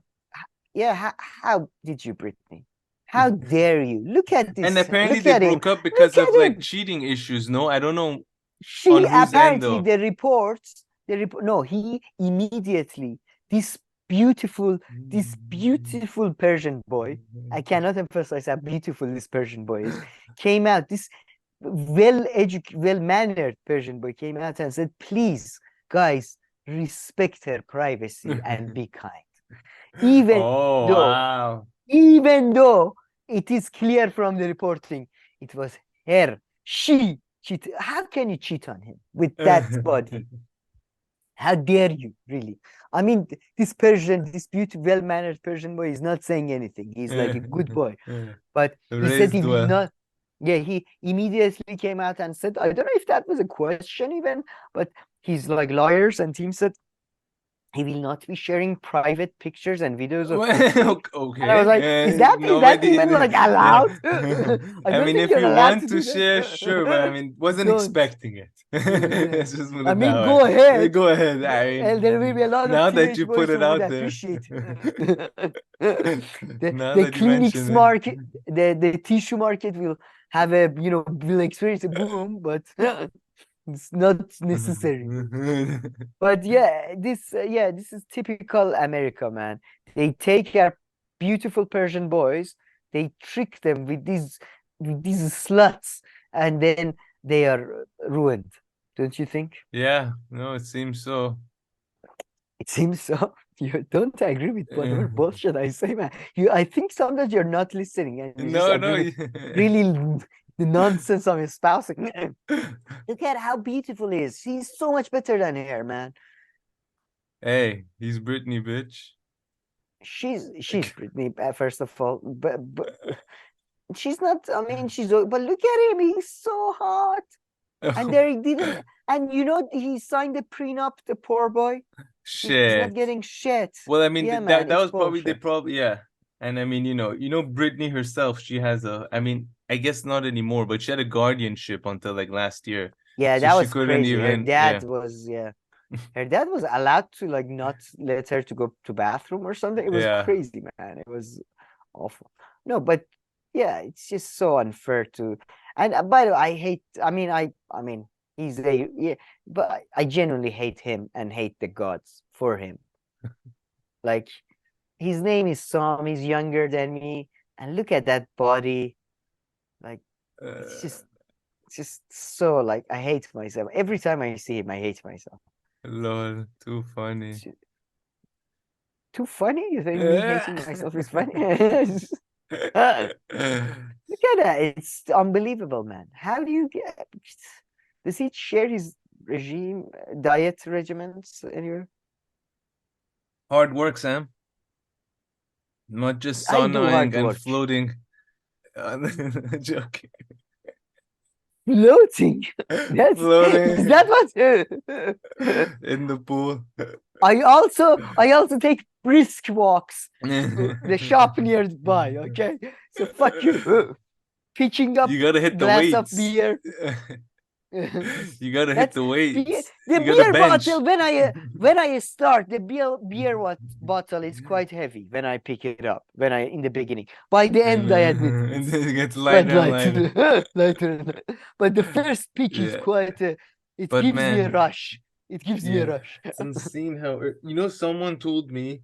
Yeah. How did you, Britney? How dare you? Look at this. And apparently they broke up because of like cheating issues. No, I don't know. She apparently the reports. No, he immediately this beautiful Persian boy. I cannot emphasize how beautiful this Persian boy is. Came out. This well-mannered Persian boy came out and said, "Please, guys, respect her privacy and be kind." Even though it is clear from the reporting, it was her. She cheated. How can you cheat on him with that body? How dare you, really? I mean, this beautiful, well-mannered Persian boy is not saying anything. He's like a good boy. But he said he will not. Yeah, he immediately came out and said, I don't know if that was a question even, but his like lawyers and team said he will not be sharing private pictures and videos of okay. And I was like, is that even like allowed? I mean, if you want to share, sure, but I mean, wasn't expecting it. I mean, go ahead. Go ahead. I mean, and there will be a lot now of that you put it out there. The clinics market, the tissue market will have will experience a boom, but it's not necessary. But this is typical America, man. They take our beautiful Persian boys, they trick them with these sluts, and then they are ruined. Don't you think? Yeah, no, it seems so. It seems so. You don't agree with whatever bullshit I say, man. I think sometimes you're not listening. And really the nonsense of his spouse. Look at how beautiful he is. He's so much better than her, man. Hey, he's Britney, bitch. She's Britney, first of all, but she's not. I mean, but look at him. He's so hot. And there he didn't. And he signed the prenup. The poor boy. Shit. He's not getting shit. Well, I mean, that was probably And I mean, Britney herself, she has I guess not anymore, but she had a guardianship until like last year. Yeah, that was crazy. Her dad was her dad was allowed to like not let her to go to bathroom or something. It was crazy, man. It was awful. No, but it's just so unfair to. And by the way, I mean, he's but I genuinely hate him and hate the gods for him. Like, his name is Sam. He's younger than me, and look at that body. Like, it's just so like I hate myself every time I see him. I hate myself. Lol, too funny. Too funny? You think me hating myself is funny? Look at that! It's unbelievable, man. How do you get? Does he share his diet regimens anywhere? Hard work, Sam. Not just saunaing and floating. Joking. Floating. Floating. Is that what? In the pool. I also take brisk walks to the shop nearby. Okay, so fuck you. Picking up. You gotta hit the glass weights. Of beer. You gotta hit the weights. The beer bottle when I start the beer bottle is quite heavy when I pick it up in the beginning. By the end I admit it gets lighter and lighter. But the first pick is quite it gives me a rush. It gives me a rush. It's insane how someone told me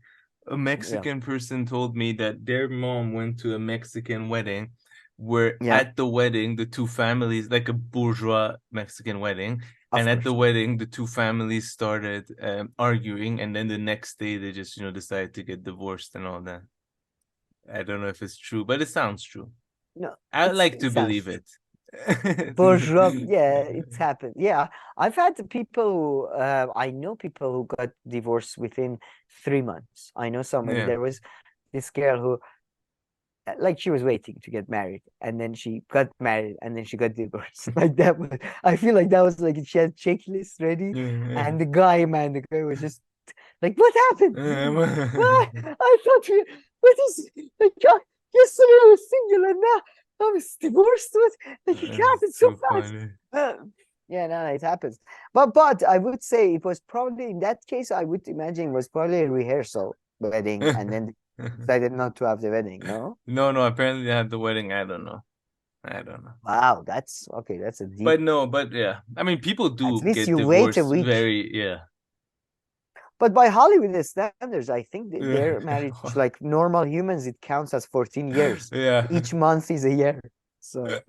A Mexican person told me that their mom went to a Mexican wedding where at the wedding, the two families, like a bourgeois Mexican wedding, and at the wedding, the two families started arguing, and then the next day they just, decided to get divorced and all that. I don't know if it's true, but it sounds true. No, I like to believe it. Bourgeois, it's happened. Yeah, I've had people who, I know people who got divorced within 3 months. I know somebody, there was this girl who, like, she was waiting to get married, and then she got married, and then she got divorced. Like that was, I feel like that was like she had checklist ready, and the guy was just like, "What happened? What? I thought what is like? Yesterday I was single, and now I was divorced." Like, it happened so fast. Yeah, no, it happens. But I would say it was probably, in that case, I would imagine it was probably a rehearsal wedding, and then decided not to have the wedding. No. No. Apparently they had the wedding. I don't know. Wow, that's okay. That's a deep. But yeah. I mean, people do at least get you divorced wait a week. But by Hollywood standards, I think their marriage, like normal humans, it counts as 14 years. Yeah. Each month is a year. So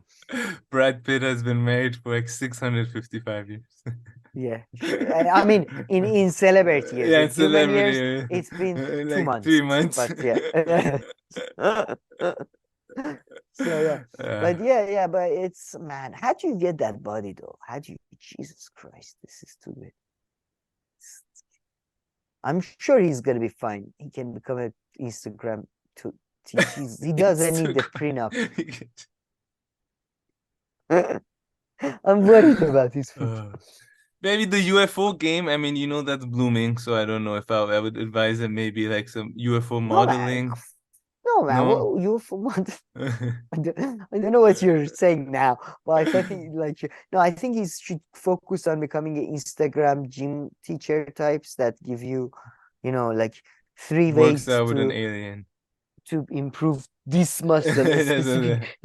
Brad Pitt has been married for like 655 years. Yeah. I mean, in celebrity years. Yeah, in celebrity years, it's been 2 like months. 3 months. But yeah. So yeah. But it's, man, how do you get that body though? How do you, Jesus Christ, this is too good. I'm sure he's gonna be fine. He can become an Instagram he doesn't need the prenup. I'm worried about his future. Maybe the UFO game. I mean, that's blooming, so I don't know if I would advise it. Maybe like some UFO modeling. No, man. What UFO model? I don't know what you're saying now, but I think I think he should focus on becoming an Instagram gym teacher types that give you, like 3 ways works out with an alien to improve this muscle.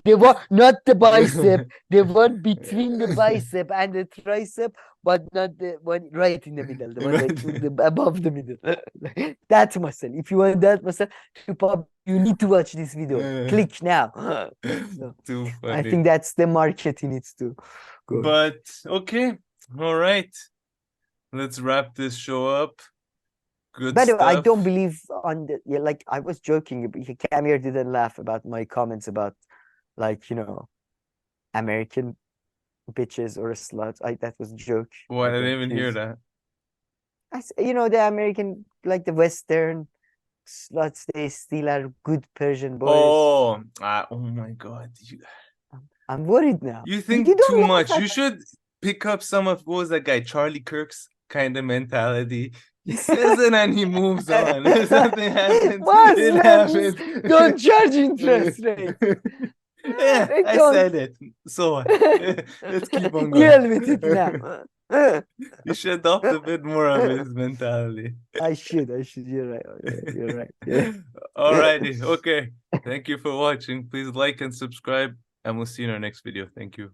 They want not the bicep, they want between the bicep and the tricep, but not the one right in the middle, the one above the middle. That muscle. If you want that muscle to pop, you need to watch this video. Click now. So, too funny. I think that's the market he needs to go. But okay, all right. Let's wrap this show up. Good By the way, I stuff. don't believe on the like I was joking. Camille didn't laugh about my comments about American bitches or sluts. That was a joke. What? I didn't even hear that. The American, like the Western sluts, they still are good Persian boys. Oh my God. I'm worried now. You think too much. You should pick up some of, what was that guy, Charlie Kirk's kind of mentality. He says it and he moves on. If something happens, it happens. Don't charge interest rate. Yeah, I said it. So let's keep on going. Deal with it now. You should adopt a bit more of his mentality. I should. You're right. You're right. Yeah. Alrighty. Okay. Thank you for watching. Please like and subscribe, and we'll see you in our next video. Thank you.